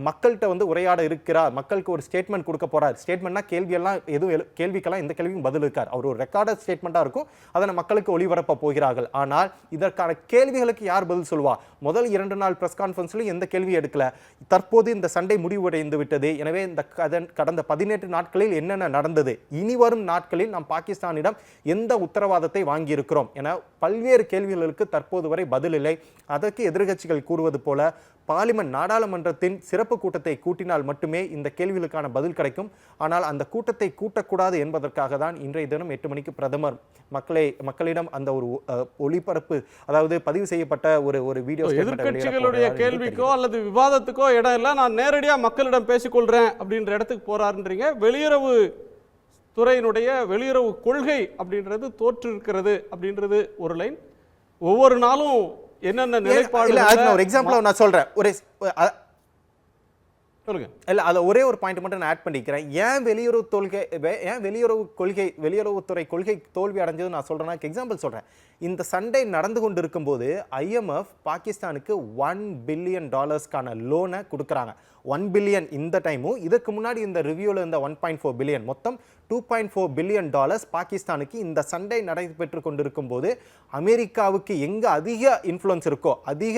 மக்கள்கிட்ட வந்து உரையாட இருக்கிறார், மக்களுக்கு ஒரு ஸ்டேட்மெண்ட் கொடுக்க போறார். ஸ்டேட்மெண்ட்னா கேள்விக்கெல்லாம் எந்த கேள்விக்கும் பதில் இருக்கார். அவர் ஒரு ரெக்கார்டட் ஸ்டேட்மெண்டா இருக்கும், அதனை மக்களுக்கு ஒளிபரப்ப போகிறார்கள். ஆனால் இதற்கான கேள்விகளுக்கு யார் பதில் சொல்வா? முதல் 2 நாள் பிரஸ் கான்ஃபரன்ஸ்ல எந்த கேள்வி எடுக்கல. தற்போது இந்த சண்டை முடிவடைந்து விட்டது. எனவே இந்த கடந்த 18 நாட்களில் என்னென்ன நடந்தது, இனி வரும் நாட்களில் நாம் பாகிஸ்தானிடம் எந்த உத்தரவாதத்தை வாங்கி இருக்கிறோம் என பல்வேறு கேள்விகளுக்கு தற்போது வரை பதில் இல்லை. அதற்கு எதிர்க்கட்சிகள் கூறுவது போல பார்லிமெண்ட் நாடாளுமன்றத்தின் சிறப்பு கூட்டத்தை கூட்டினால் மட்டுமே இந்த கேள்விகளுக்கான பதில் கிடைக்கும். ஆனால் அந்த கூட்டத்தை கூட்டக்கூடாது என்பதற்காக தான் இன்றைய தினம் 8 மணிக்கு பிரதமர் மக்களிடம் அந்த ஒரு ஒளிபரப்பு, அதாவது பதிவு செய்யப்பட்ட ஒரு வீடியோ எதிர்க்கட்சிகளுடைய கேள்விக்கோ அல்லது விவாதத்துக்கோ இடம் இல்லை, நான் நேரடியாக மக்களிடம் பேசிக்கொள்றேன் அப்படின்ற இடத்துக்கு போறாருன்றீங்க. வெளியுறவு துறையினுடைய வெளியுறவு கொள்கை அப்படின்றது தோற்றிருக்கிறது அப்படின்றது ஒரு லைன். ஒவ்வொரு நாளும் என்னென்ன நிலைப்பாடு, ஒரு எக்ஸாம்பிள் நான் சொல்றேன். ஒரே ஒரு பாயிண்ட் மட்டும் நான் ஆட் பண்ணிக்கிறேன். ஏன் வெளியுறவுத்துறை கொள்கை தோல்வி அடைஞ்சது நான் சொல்றேன்னா, எக்ஸாம்பிள் சொல்றேன். இந்த சண்டை நடந்து கொண்டு இருக்கும் போது IMF பாகிஸ்தானுக்கு $1 பில்லியன் லோனை கொடுக்குறாங்க. 1 பில்லியன் இந்த டைமும், இதுக்கு முன்னாடி இந்த ரிவ்யூல இருந்த 1.4 பில்லியன், மொத்தம் $2.4 பில்லியன் பாகிஸ்தானுக்கு இந்த சண்டை நடைபெற்று கொண்டிருக்கும் போது அமெரிக்காவுக்கு எங்க அதிக இன்ஃப்ளூயன்ஸ் இருக்கோ, அதிக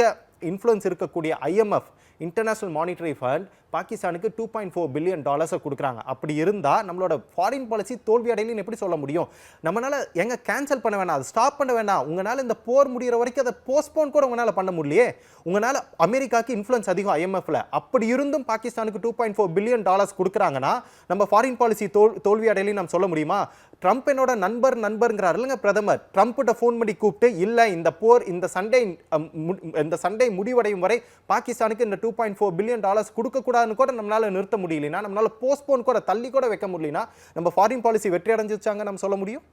இன்ஃப்ளூயன்ஸ் இருக்கக்கூடிய IMF, இன்டர்நேஷனல் மானிட்டரி ஃபண்ட் பாகிஸ்தானுக்கு $2.4 பில்லியன் கொடுக்குறாங்க. அப்படி இருந்தால் நம்மளோட ஃபாரின் பாலிசி தோல்வி அடையலன்னு எப்படி சொல்ல முடியும்? நம்மளால எங்க கேன்சல் பண்ண வேணாம், அதை ஸ்டாப் பண்ண வேணாம், உங்களால் இந்த போர் முடிகிற வரைக்கும் அதை போஸ்ட்போன் கூட உங்களால் பண்ண முடியலையே. உங்களால் அமெரிக்காவுக்கு இன்ஃப்ளூயன்ஸ் அதிகம் IMFல, அப்படி இருந்தும் பாகிஸ்தானுக்கு $2.4 பில்லியன் கொடுக்குறாங்கன்னா நம்ம ஃபாரின் பாலிசி தோல்வி அடையலன்னு நம்ம சொல்ல முடியுமா? ட்ரம்ப் என்னோட நண்பர்ங்கிறார் இல்லைங்க பிரதமர். ட்ரம்ப்கிட்ட ஃபோன் பண்ணி கூப்பிட்டு இல்லை இந்த போர் இந்த சண்டை முடிவடையும் வரை பாகிஸ்தானுக்கு இந்த $2.4 பில்லியன் கொடுக்கக்கூடாதுன்னு கூட நம்மளால நிறுத்த முடியலனா, நம்மளால போஸ்ட்போன் கூட தள்ளி கூட வைக்க முடியலனா நம்ம ஃபாரின் பாலிசி வெற்றி அடைஞ்சிச்சாங்க நம்ம சொல்ல முடியும்?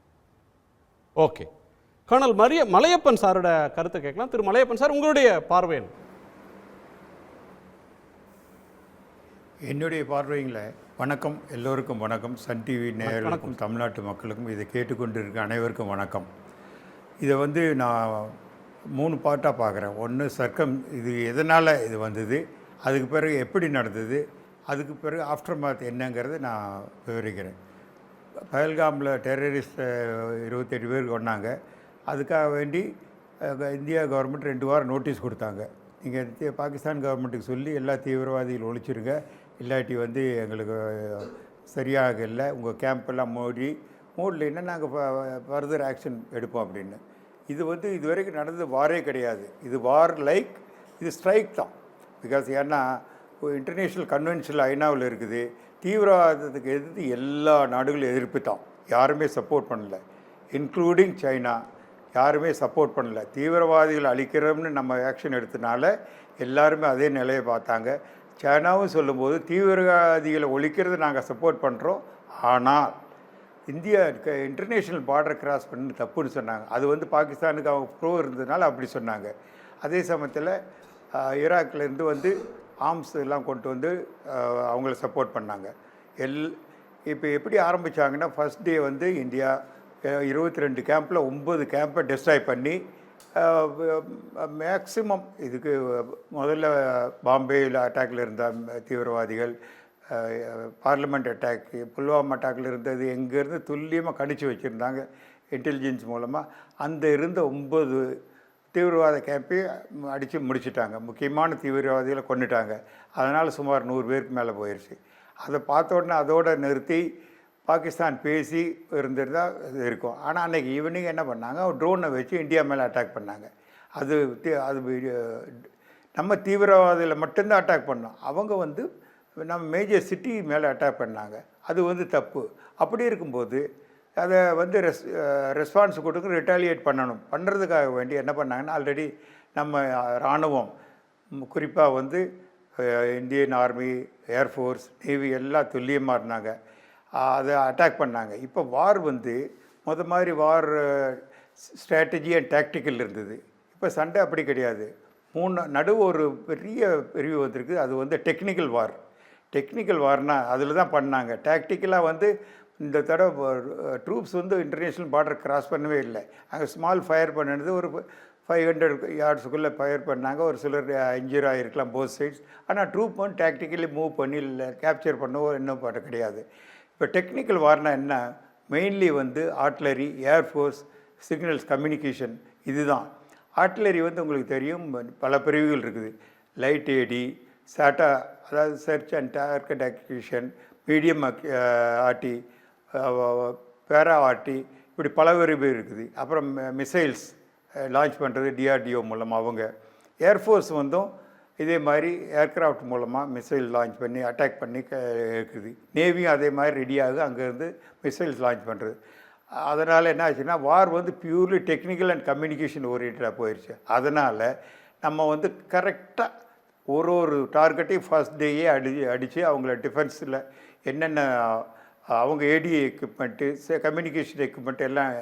ஓகே, கர்னல் மலையப்பன் சாரோட கருத்தை கேட்கலாம். திரு மலையப்பன் சார், உங்களுடைய பார்வை என்ன? என்னுடைய பார்வையில் வணக்கம், எல்லோருக்கும் வணக்கம். சன் டிவி நேயர்களுக்கும் தமிழ்நாட்டு மக்களுக்கும் இதை கேட்டுக்கொண்டு இருக்க அனைவருக்கும் வணக்கம். இதை நான் 3 பார்ட்டாக பார்க்குறேன். ஒன்று இது எதனால் இது வந்தது, அதுக்கு பிறகு எப்படி நடந்தது, அதுக்கு பிறகு ஆஃப்டர் மாத் என்னங்கிறத நான் விவரிக்கிறேன். பஹல்காமில் டெரரிஸ்ட் 28 பேர் கொண்டாங்க. அதுக்காக வேண்டி இந்தியா கவர்மெண்ட் 2 வாரம் நோட்டீஸ் கொடுத்தாங்க. நீங்கள் பாகிஸ்தான் கவர்மெண்ட்டுக்கு சொல்லி எல்லா தீவிரவாதிகள் ஒழிச்சிருங்க, இல்லாட்டி எங்களுக்கு சரியாக இல்லை, உங்கள் கேம்பெல்லாம் மூடலைன்னா நாங்கள் ஃபர்தர் ஆக்ஷன் எடுப்போம் அப்படின்னு. இது வரைக்கும் நடந்தது வாரே கிடையாது. இது வார் லைக், இது ஸ்ட்ரைக் தான். பிகாஸ் ஏன்னா இன்டர்நேஷ்னல் கன்வென்ஷனில் ஐநாவில் இருக்குது. தீவிரவாதத்துக்கு எதிர்த்து எல்லா நாடுகளும் எதிர்ப்பு தான், யாருமே சப்போர்ட் பண்ணல, இன்க்ளூடிங் சைனா. யாருமே சப்போர்ட் பண்ணல. தீவிரவாதிகள் அழிக்கிறோம்னு நம்ம ஆக்ஷன் எடுத்தனால எல்லாருமே அதே நிலையை பார்த்தாங்க. சைனாவும் சொல்லும்போது தீவிரவாதிகளை ஒழிக்கிறது நாங்கள் சப்போர்ட் பண்ணுறோம், ஆனால் இந்தியா இன்டர்நேஷ்னல் பார்டர் கிராஸ் பண்ணி தப்புன்னு சொன்னாங்க. அது பாகிஸ்தானுக்கு அவங்க ப்ரோ இருந்ததுனால அப்படி சொன்னாங்க. அதே சமயத்தில் ஈராக்லேருந்து ஆர்ம்ஸ் எல்லாம் கொண்டு அவங்கள சப்போர்ட் பண்ணாங்க. இப்போ எப்படி ஆரம்பித்தாங்கன்னா, ஃபஸ்ட் டே இந்தியா 22 கேம்பில் 9 கேம்பை டெஸ்ட்ராய் பண்ணி மேக்சிமம் இதுக்கு முதல்ல பாம்பேயில் அட்டாக்கில் இருந்த தீவிரவாதிகள், பார்லிமெண்ட் அட்டாக், புல்வாமா அட்டாக்கில் இருந்தது எங்கேருந்து துல்லியமாக கணிச்சு வச்சுருந்தாங்க இன்டெலிஜென்ஸ் மூலமாக. அந்த இருந்த 9 தீவிரவாத கேம்பையும் அடித்து முடிச்சிட்டாங்க. முக்கியமான தீவிரவாதிகளை கொண்டுட்டாங்க. அதனால் சுமார் 100 பேருக்கு மேலே போயிடுச்சு. அதை பார்த்த உடனே அதோடு நிறுத்தி பாகிஸ்தான் பேசி இருந்திருந்தால் இருக்கும். ஆனால் அன்றைக்கி ஈவினிங் என்ன பண்ணாங்க, ட்ரோனை வச்சு இந்தியா மேலே அட்டாக் பண்ணாங்க. அது நம்ம தீவிரவாதிகளை மட்டும்தான் அட்டாக் பண்ணோம். அவங்க நம்ம மேஜர் சிட்டி மேலே அட்டாக் பண்ணாங்க. அது தப்பு. அப்படி இருக்கும்போது அதை ரெஸ்பான்ஸ் கொடுக்க ரிட்டாலியேட் பண்ணுறதுக்காக வேண்டி என்ன பண்ணாங்கன்னா, ஆல்ரெடி நம்ம இராணுவம் குறிப்பாக இந்தியன் ஆர்மி, ஏர்ஃபோர்ஸ், நேவி எல்லாம் துல்லியமாக இருந்தாங்க. அதை அட்டாக் பண்ணாங்க. இப்போ வார் மாதிரி வார் ஸ்ட்ராட்டஜி அண்ட் டாக்டிக்கல் இருந்தது. இப்போ சண்டை அப்படி கிடையாது. நடுவு ஒரு பெரிய பிரிவு வந்திருக்கு. அது டெக்னிக்கல் வார். டெக்னிக்கல் வார்னால் அதில் தான் பண்ணாங்க. டாக்டிக்கலாக இந்த தடவை ட்ரூப்ஸ் இன்டர்நேஷ்னல் பார்டர் கிராஸ் பண்ணவே இல்லை. அங்கே ஸ்மால் ஃபயர் பண்ணினது ஒரு 500 yardsக்குள்ளே ஃபயர் பண்ணாங்க. ஒரு சிலர் இன்ஜூர் ஆகிருக்கலாம் போத் சைட்ஸ். ஆனால் ட்ரூப் டாக்டிக்கலி மூவ் பண்ணி இல்லை கேப்சர் பண்ணவோ இன்னும் பண்ண கிடையாது. இப்போ டெக்னிக்கல் வார்னால் என்ன, mainly artillery, air force, signals, communication, இதுதான். ஆர்ட்லரி உங்களுக்கு தெரியும் பல பிரிவுகள் இருக்குது. லைட் ஏடி, சாட்டா, அதாவது search and target acquisition, medium arty, para arty, இப்படி பல பிரிவு இருக்குது. அப்புறம் மிசைல்ஸ் லான்ச் பண்ணுறது DRDO மூலமாக. அவங்க ஏர்ஃபோர்ஸ் இதே மாதிரி ஏர்க்ராஃப்ட் மூலமாக மிசைல் லான்ச் பண்ணி அட்டாக் பண்ணி இருக்குது. நேவியும் அதே மாதிரி ரெடியாகுது, அங்கேருந்து மிசைல்ஸ் லான்ச் பண்ணுறது. அதனால் என்ன ஆச்சுன்னா, வார் பியூர்லி டெக்னிக்கல் அண்ட் கம்யூனிகேஷன் ஓரியன்டாக போயிடுச்சு. அதனால் நம்ம கரெக்டாக ஒரு டார்கெட்டையும் ஃபர்ஸ்ட் டேயே அடித்து அவங்கள டிஃபென்ஸில் என்னென்ன அவங்க ஏடி எக்யூப்மெண்ட்டு, கம்யூனிகேஷன் எக்யூப்மெண்ட் எல்லாம்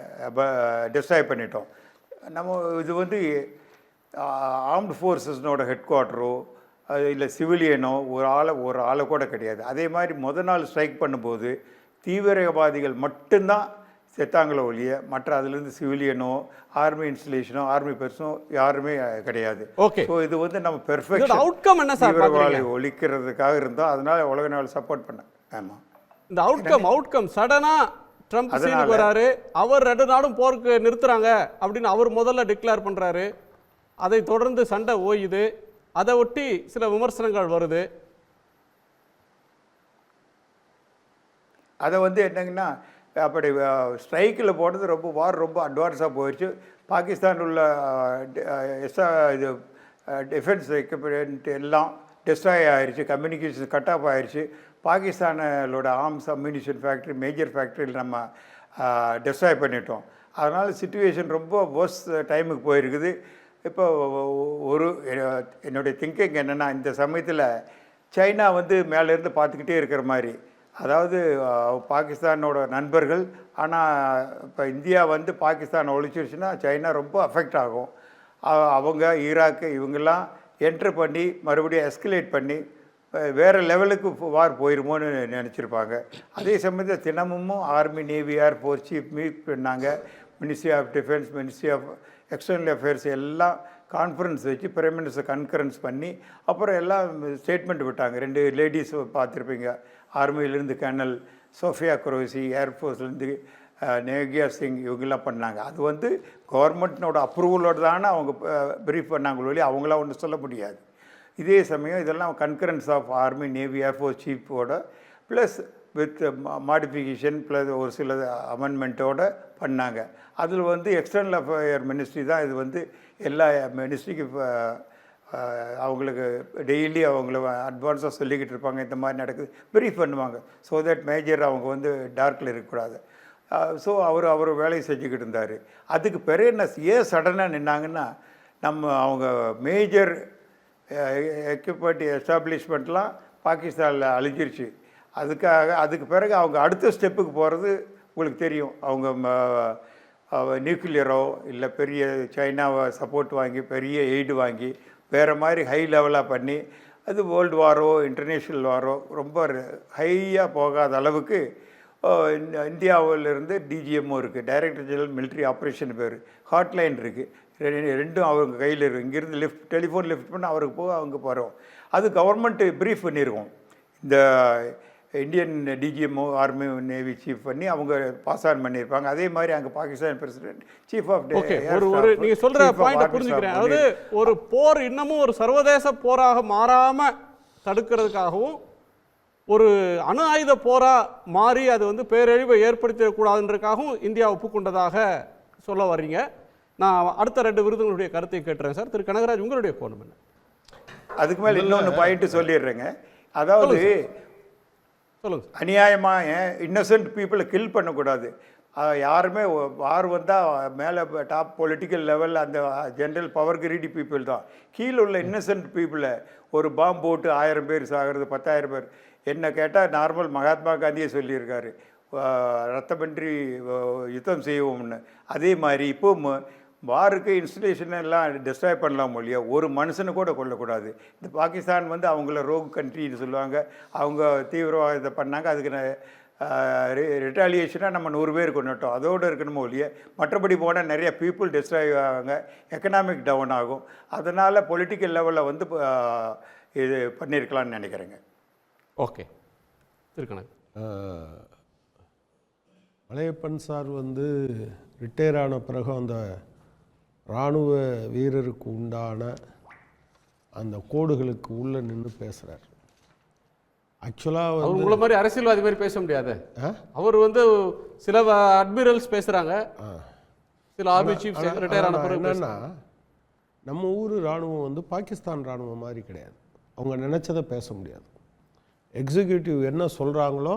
டிஸ்ட்ராய் பண்ணிட்டோம். நம்ம இது ஆர்ம்டு ஃபோர்ஸஸ்னோட ஹெட் குவார்ட்டரோ இல்லை சிவிலியனோ ஒரு ஆளை கூட கிடையாது. அதே மாதிரி நாள் ஸ்ட்ரைக் பண்ணும்போது தீவிரவாதிகள் மட்டும்தான் செத்தாங்களோ ஒழிய மற்ற அதுலேருந்து சிவிலியனோ ஆர்மி இன்ஸ்டலேஷனோ ஆர்மி பர்சனோ யாருமே கிடையாது. ஓகே, ஸோ இது நம்ம பெர்ஃபெக்ட் அவுட்கம் என்ன சார், தீவிரவாதி ஒழிக்கிறதுக்காக இருந்தோம். அதனால உலக நாள் சப்போர்ட் பண்ணேன். ஆமாம், இந்த அவுட்கம் சடனா ட்ரம்ப் சீனுக்கு வராரு, அவர் 2 நாடும் போருக்கு நிறுத்துறாங்க அப்படின்னு அவர் முதல்ல டிக்ளேர் பண்றாரு. அதை தொடர்ந்து சண்டை ஓயுது. அதை ஒட்டி சில விமர்சனங்கள் வருது. அதை வந்து என்னங்கன்னா அப்படி ஸ்ட்ரைக்கில் போடுறது ரொம்ப அட்வான்ஸாக போயிடுச்சு. பாகிஸ்தான் உள்ள இது டிஃபென்ஸ் எக்யூப்மெண்ட் எல்லாம் டெஸ்ட்ராய் ஆயிடுச்சு, கம்யூனிகேஷன் கட் ஆஃப் ஆயிடுச்சு. பாகிஸ்தானோட ஆர்ம்ஸ் அம்யூனிஷன் ஃபேக்ட்ரி, மேஜர் ஃபேக்ட்ரியில் நம்ம டெஸ்ட்ராய் பண்ணிட்டோம். அதனால் சிச்சுவேஷன் ரொம்ப ஒர்ஸ்ட் டைமுக்கு போயிருக்குது. இப்போ என்னுடைய திங்கிங் என்னென்னா, இந்த சமயத்தில் சைனா வந்து மேலேருந்து பார்த்துக்கிட்டே இருக்கிற மாதிரி, அதாவது பாகிஸ்தானோட நண்பர்கள். ஆனால் இப்போ இந்தியா வந்து பாகிஸ்தானை ஒழிச்சிருச்சுன்னா சைனா ரொம்ப அஃபெக்ட் ஆகும். அவங்க ஈராக்கு இவங்கெல்லாம் என்ட்ரு பண்ணி மறுபடியும் எஸ்கலேட் பண்ணி வேறு லெவலுக்கு வார் போயிருமோன்னு நினச்சிருப்பாங்க. அதே சமயத்தில் தினமும் army, navy, air force chief meet பண்ணாங்க. Ministry of defence, ministry of external affairs எல்லாம் கான்ஃபரன்ஸ் வச்சு பிரைம் மினிஸ்டர் கன்கரன்ஸ் பண்ணி அப்புறம் எல்லாம் ஸ்டேட்மெண்ட் விட்டாங்க. 2 லேடிஸ் பார்த்துருப்பீங்க, ஆர்மியிலேருந்து கர்னல் சோஃபியா குரோசி, ஏர்ஃபோர்ஸ்லேருந்து நேகியா சிங், இவங்கெல்லாம் பண்ணாங்க. அது வந்து கவர்மெண்ட்னோட அப்ரூவலோடு தானே அவங்க ப்ரீஃப் பண்ணாங்களோ இல்லையா, அவங்களாம் ஒன்றும் சொல்ல முடியாது. இதே சமயம் இதெல்லாம் concurrence of army, navy, air force சீஃபோட ப்ளஸ் வித் மாடிஃபிகேஷன் ப்ளஸ் ஒரு சில அமெண்ட்மெண்ட்டோடு பண்ணாங்க. அதில் வந்து எக்ஸ்டர்னல் அஃபேர் மினிஸ்ட்ரி தான் இது வந்து எல்லா மினிஸ்ட்ரிக்கு அவங்களுக்கு டெய்லி அவங்கள அட்வான்ஸாக சொல்லிக்கிட்டு இருப்பாங்க, இந்த மாதிரி நடக்குது, ப்ரீஃப் பண்ணுவாங்க. ஸோ தட் மேஜர் அவங்க வந்து டார்க்கில் இருக்கக்கூடாது. ஸோ அவர் வேலையை செஞ்சுக்கிட்டு இருந்தார். அதுக்கு பிறகு என்ன ஏன் சடனாக நின்னாங்கன்னா, அவங்க மேஜர் எக்யூப்மெண்ட் எஸ்டாப்ளிஷ்மெண்ட்லாம் பாகிஸ்தானில் அழிஞ்சிருச்சு. அதுக்கு பிறகு அவங்க அடுத்த ஸ்டெப்புக்கு போகிறது உங்களுக்கு தெரியும். அவங்க நியூக்ளியரோ இல்லை பெரிய சைனாவை சப்போர்ட் வாங்கி பெரிய எய்டு வாங்கி வேறு மாதிரி ஹை லெவலாக பண்ணி அது வேர்ல்டு வாரோ இன்டர்நேஷ்னல் வாரோ ரொம்ப ஹையாக போகாத அளவுக்கு இந்தியாவிலிருந்து டிஜிஎம்ஓ இருக்குது, டைரக்டர் ஜெனரல் மிலிட்ரி ஆப்ரேஷன் பேர், ஹாட்லைன் இருக்குது. ரெண்டும் அவங்க கையில் இருக்குது. இங்கேருந்து டெலிஃபோன் லிஃப்ட் பண்ணி அவருக்கு போக அவங்க போகிறோம். அது கவர்மெண்ட்டு ப்ரீஃப் பண்ணியிருக்கோம். இந்த Indian DGMO army navy chief பண்ணி அவங்க பாஸ் ஆன் பண்ணியிருப்பாங்க. அதே மாதிரி அங்கே பாகிஸ்தான் பிரசிடென்ட் சீஃப் ஆஃப் நீங்க சொல்ற பாயிண்ட் புரிஞ்சுக்கிறேன். அதாவது ஒரு போர் இன்னமும் ஒரு சர்வதேச போராக மாறாம தடுக்கிறதுக்காகவும் ஒரு அணு ஆயுத போரா மாறி அது வந்து பேரழிவை ஏற்படுத்திடக்கூடாதுன்றதுக்காகவும் இந்தியா ஒப்புக்கொண்டதாக சொல்ல வர்றீங்க. நான் அடுத்த 2 விருதுகளுடைய கருத்தை கேட்டுறேன் சார். திரு கனகராஜ், உங்களுடைய கோணம் என்ன? அதுக்கு மேலே இன்னொன்று பாயிண்ட் சொல்லிடுறேங்க. அதாவது சொல்லுங்க. அநியாயமாக இன்னசென்ட் பீப்புளை கில் பண்ணக்கூடாது. யாருமே வார் வந்தால் மேலே டாப் பொலிட்டிக்கல் லெவலில் அந்த ஜென்ரல் பவர் கிரீடி பீப்புள் தான். கீழே உள்ள இன்னசென்ட் பீப்புளை ஒரு பாம்பு போட்டு 1000 பேர் சாகிறது, 10,000 பேர். என்ன கேட்டால் நார்மல் மகாத்மா காந்தியே சொல்லியிருக்காரு, ரத்தமின்றி யுத்தம் செய்வோம்னு. அதே மாதிரி இப்போ வாருக்கு இன்ஸ்டலேஷன் எல்லாம் டிஸ்ட்ராய் பண்ணலாம் இல்லையா, ஒரு மனுஷனை கூட கொல்லக்கூடாது. இந்த பாகிஸ்தான் வந்து அவங்கள ரோக் கண்ட்ரின்னு சொல்லுவாங்க, அவங்க தீவிரவாதத்தை பண்ணாங்க. அதுக்கு ரிட்டாலியேஷனாக நம்ம 100 பேர் கொண்டுட்டோம், அதோடு இருக்கணுமோ இல்லையா. மற்றபடி போனால் நிறைய பீப்புள் டிஸ்ட்ராய் ஆவாங்க, எக்கனாமிக் டவுன் ஆகும். அதனால் பொலிட்டிக்கல் லெவலில் வந்து இது பண்ணியிருக்கலான்னு நினைக்கிறேங்க. ஓகே, இருக்கணும். மலையப்பன் சார் வந்து ரிட்டையர் ஆன பிறகு அந்த இராணுவ வீரருக்கு உண்டான அந்த கோடுகளுக்கு உள்ளே நின்று பேசுகிறார். ஆக்சுவலாக வந்து உங்களை மாதிரி அரசியல்வாதி மாதிரி பேச முடியாது. அவர் வந்து சில அட்மிரல்ஸ் பேசுகிறாங்க, சில ஆர்மி சீஃப் ரிட்டையர் ஆன பிறகு என்னன்னா, நம்ம ஊர் இராணுவம் வந்து பாகிஸ்தான் இராணுவம் மாதிரி கிடையாது. அவங்க நினச்சதை பேச முடியாது. எக்ஸிக்யூட்டிவ் என்ன சொல்கிறாங்களோ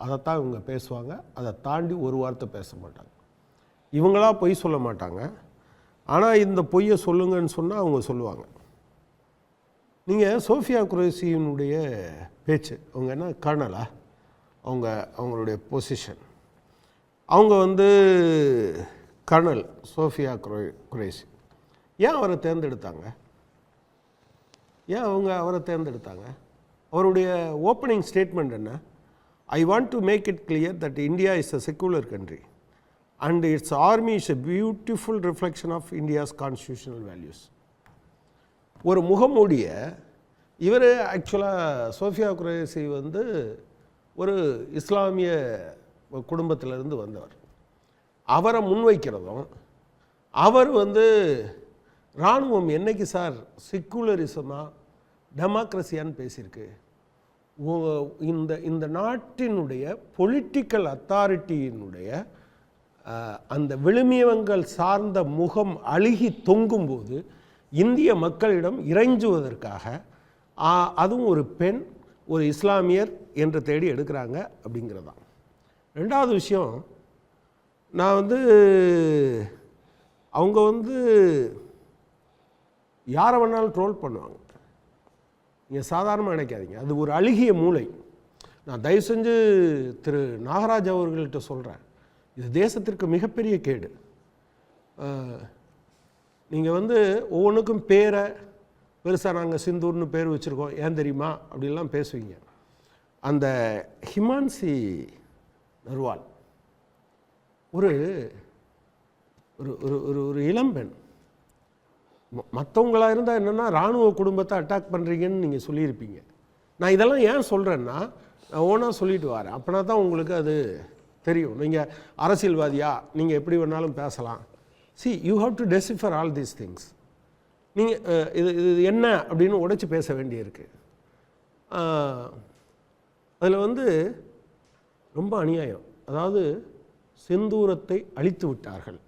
அதைத்தான் இவங்க பேசுவாங்க. அதை தாண்டி ஒரு வார்த்தை பேச மாட்டாங்க. இவங்களா பொய் சொல்ல மாட்டாங்க. ஆனால் இந்த பொய்யை சொல்லுங்கன்னு சொன்னால் அவங்க சொல்லுவாங்க. நீங்கள் சோஃபியா குரேஷியினுடைய பேச்சு, அவங்க என்ன கர்னலா, அவங்களுடைய பொசிஷன், அவங்க வந்து கர்னல் சோஃபியா குரேஷி. ஏன் அவரை தேர்ந்தெடுத்தாங்க? ஏன் அவங்க அவரை தேர்ந்தெடுத்தாங்க? அவருடைய ஓப்பனிங் ஸ்டேட்மெண்ட் என்ன? I want to make it clear that India is a secular country and its army is a beautiful reflection of India's constitutional values. ஒரு முகமூடிய இவர் ஆக்சுவலாக சோஃபியா குரேஷி வந்து ஒரு இஸ்லாமிய குடும்பத்திலிருந்து வந்தவர். அவரை முன்வைக்கிறதும், அவர் வந்து இராணுவம் என்னைக்கு சார் செக்குலரிசமாக டெமோக்ரஸியான்னு பேசியிருக்கு? இந்த இந்த நாட்டினுடைய பொலிட்டிக்கல் அத்தாரிட்டியினுடைய அந்த விழுமியங்கள் சார்ந்த முகம் அழுகி தொங்கும்போது இந்திய மக்களிடம் இறைஞ்சுவதற்காக அதுவும் ஒரு பெண் ஒரு இஸ்லாமியர் என்று தேடி எடுக்கிறாங்க அப்படிங்கிறதான். ரெண்டாவது விஷயம், நான் அவங்க யாரை வேணாலும் ட்ரோல் பண்ணுவாங்க. நீங்கள் சாதாரணமாக நினைக்காதீங்க, அது ஒரு அழுகிய மூளை. நான் தயவு செஞ்சு திரு நாகராஜ் அவர்கள்ட்ட சொல்கிறேன், இது தேசத்திற்கு மிகப்பெரிய கேடு. நீங்கள் ஒவ்வொன்றுக்கும் பேரை பெருசாக நாங்கள் சிந்தூர்னு பேர் வச்சுருக்கோம் ஏன் தெரியுமா அப்படிலாம் பேசுவீங்க. அந்த ஹிமான்சி நர்வால் ஒரு ஒரு ஒரு இளம்பெண். மற்றவங்களாக இருந்தால் என்னென்னா இராணுவ குடும்பத்தை அட்டாக் பண்ணுறீங்கன்னு நீங்கள் சொல்லியிருப்பீங்க. நான் இதெல்லாம் ஏன் சொல்கிறேன்னா, நான் ஓனாக சொல்லிட்டு வரேன், அப்படின்னா தான் உங்களுக்கு அது தெரியும். நீங்கள் அரசியல்வாதியா, நீங்கள் எப்படி வேணாலும் பேசலாம். See, you have to decipher all these things. நீங்கள் இது என்ன அப்படின்னு உடைச்சி பேச வேண்டியிருக்கு. அதில் ரொம்ப அநியாயம். அதாவது செந்தூரத்தை அழித்து விட்டார்கள்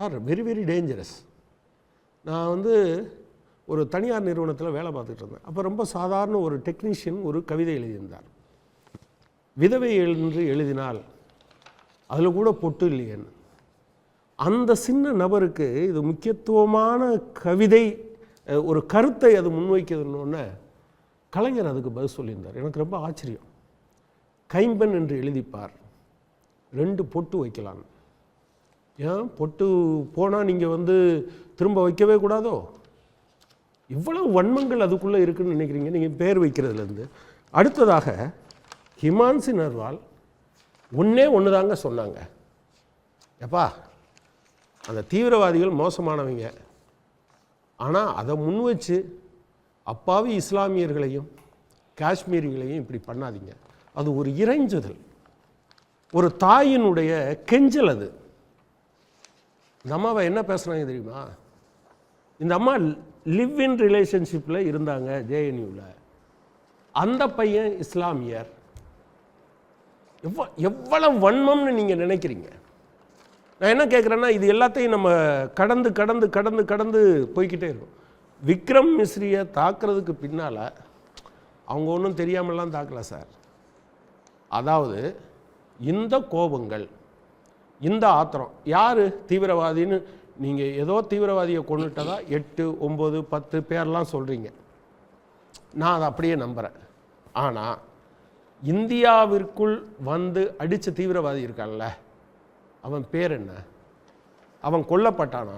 சார், வெரி வெரி டேஞ்சரஸ். நான் ஒரு தனியார் நிறுவனத்தில் வேலை பார்த்துட்டு இருந்தேன். அப்போ ரொம்ப சாதாரண ஒரு டெக்னீஷியன் ஒரு கவிதை எழுதியிருந்தார். விதவை என்று எழுதினால் அதில் கூட பொட்டு இல்லையேன்னு. அந்த சின்ன நபருக்கு இது முக்கியத்துவமான கவிதை, ஒரு கருத்தை அது முன்வைக்கிறதுன்னு கலைஞர் அதுக்கு பதில் சொல்லியிருந்தார். எனக்கு ரொம்ப ஆச்சரியம். கைம்பெண் என்று எழுதிப்பார், 2 பொட்டு வைக்கலாம். ஏன் பொட்டு போனால் நீங்கள் திரும்ப வைக்கவே கூடாதோ? இவ்வளவு வன்மங்கள் அதுக்குள்ளே இருக்குதுன்னு நினைக்கிறீங்க நீங்கள் பேர் வைக்கிறதுலேருந்து. அடுத்ததாக ஹிமான்சி நர்வால் ஒன்று தாங்க சொன்னாங்க, எப்பா அந்த தீவிரவாதிகள் மோசமானவங்க, ஆனால் அதை முன் வச்சு அப்பாவி இஸ்லாமியர்களையும் காஷ்மீரிகளையும் இப்படி பண்ணாதீங்க. அது ஒரு இறைஞ்சுதல், ஒரு தாயினுடைய கெஞ்சல். அது இந்த அம்மாவை என்ன பேசுனாங்க தெரியுமா? இந்த அம்மா லிவ் இன் ரிலேஷன்ஷிப்பில் இருந்தாங்க ஜேஎன்யூவில். அந்த பையன் இஸ்லாமியர். எவ்வளவு வன்மம்னு நீங்கள் நினைக்கிறீங்க? நான் என்ன கேட்குறேன்னா, இது எல்லாத்தையும் நம்ம கடந்து கடந்து கடந்து கடந்து போய்கிட்டே இருக்கோம். விக்ரம் மிஸ்ரியை தாக்குறதுக்கு பின்னால் அவங்க ஒன்றும் தெரியாமலாம் தாக்கல சார். அதாவது இந்த கோபங்கள், இந்த ஆத்திரம், யார் தீவிரவாதின்னு நீங்கள் ஏதோ தீவிரவாதியை கொண்டுட்டதா 8, 9, 10 பேர்லாம் சொல்கிறீங்க. நான் அதை அப்படியே நம்புகிறேன். ஆனால் இந்தியாவிற்குள் அடித்த தீவிரவாதி இருக்கான்ல, அவன் பேர் என்ன? அவன் கொல்லப்பட்டானா?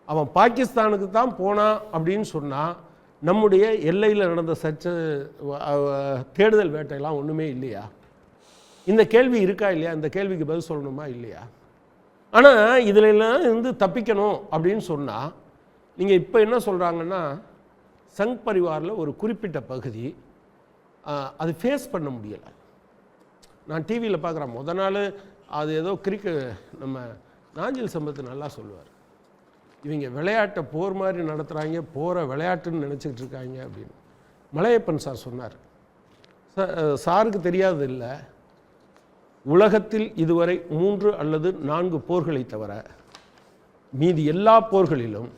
அவன் பாகிஸ்தானுக்கு தான் போனான் அப்படின்னு சொன்னால் நம்முடைய எல்லையில் நடந்த தேடுதல் வேட்டையெல்லாம் ஒன்றுமே இல்லையா? இந்த கேள்வி இருக்கா இல்லையா? இந்த கேள்விக்கு பதில் சொல்லணுமா இல்லையா? ஆனால் இதில் எல்லாம் தப்பிக்கணும் அப்படின்னு சொன்னால் நீங்கள் இப்போ என்ன சொல்கிறாங்கன்னா, சங் பரிவாரில் ஒரு குறிப்பிட்ட பகுதி அது ஃபேஸ் பண்ண முடியலை. நான் டிவியில் பார்க்குறேன், முத நாள் அது ஏதோ நம்ம நாஞ்சில் சம்பத்து நல்லா சொல்லுவார், இவங்க விளையாட்டை போர் மாதிரி நடத்துகிறாங்க, போரை விளையாட்டுன்னு நினச்சிக்கிட்டு இருக்காங்க அப்படின்னு. மலையப்பன் சார் சொன்னார். சாருக்கு தெரியாது இல்லை, உலகத்தில் இதுவரை 3 அல்லது 4 போர்களை தவிர மீதி எல்லா போர்களிலும்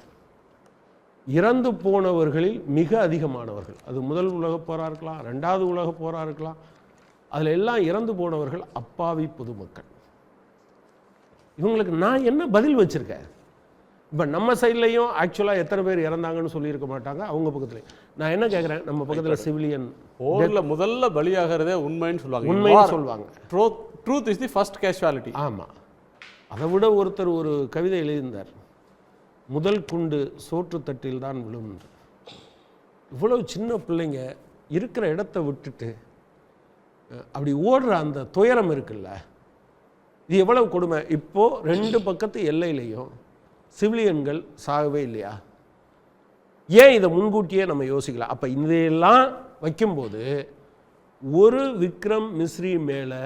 இறந்து போனவர்களில் மிக அதிகமானவர்கள், அது முதல் உலகப் போராக இருக்கலாம், 2வது உலகப் போராக இருக்கலாம், அதில் எல்லாம் இறந்து போனவர்கள் அப்பாவி பொதுமக்கள். இவங்களுக்கு நான் என்ன பதில் வச்சுருக்கேன்? இப்போ நம்ம சைட்லையும் ஆக்சுவலாக எத்தனை பேர் இறந்தாங்கன்னு சொல்லியிருக்க மாட்டாங்க, அவங்க பக்கத்துலேயும். நான் என்ன கேட்குறேன், நம்ம பக்கத்தில் சிவிலியன் போரில் முதல்ல பலியாகிறதே உண்மைன்னு சொல்லுவாங்க. உண்மைன்னு சொல்லுவாங்க. Truth is the first casualty. ஆமாம். அதை விட ஒருத்தர் ஒரு கவிதை எழுதியிருந்தார், முதல் குண்டு சோற்று தட்டில் தான் விழும். இவ்வளவு சின்ன பிள்ளைங்க இருக்கிற இடத்த விட்டுட்டு அப்படி ஓடுற அந்த துயரம் இருக்குல்ல, இது எவ்வளவு கொடுமை. இப்போது 2 பக்கத்து எல்லையிலையும் சிவிலியன்கள் சாகவே இல்லையா? ஏன் இதை முன்கூட்டியே நம்ம யோசிக்கலாம்? அப்போ இதையெல்லாம் வைக்கும்போது ஒரு விக்ரம் மிஸ்ரி மேலே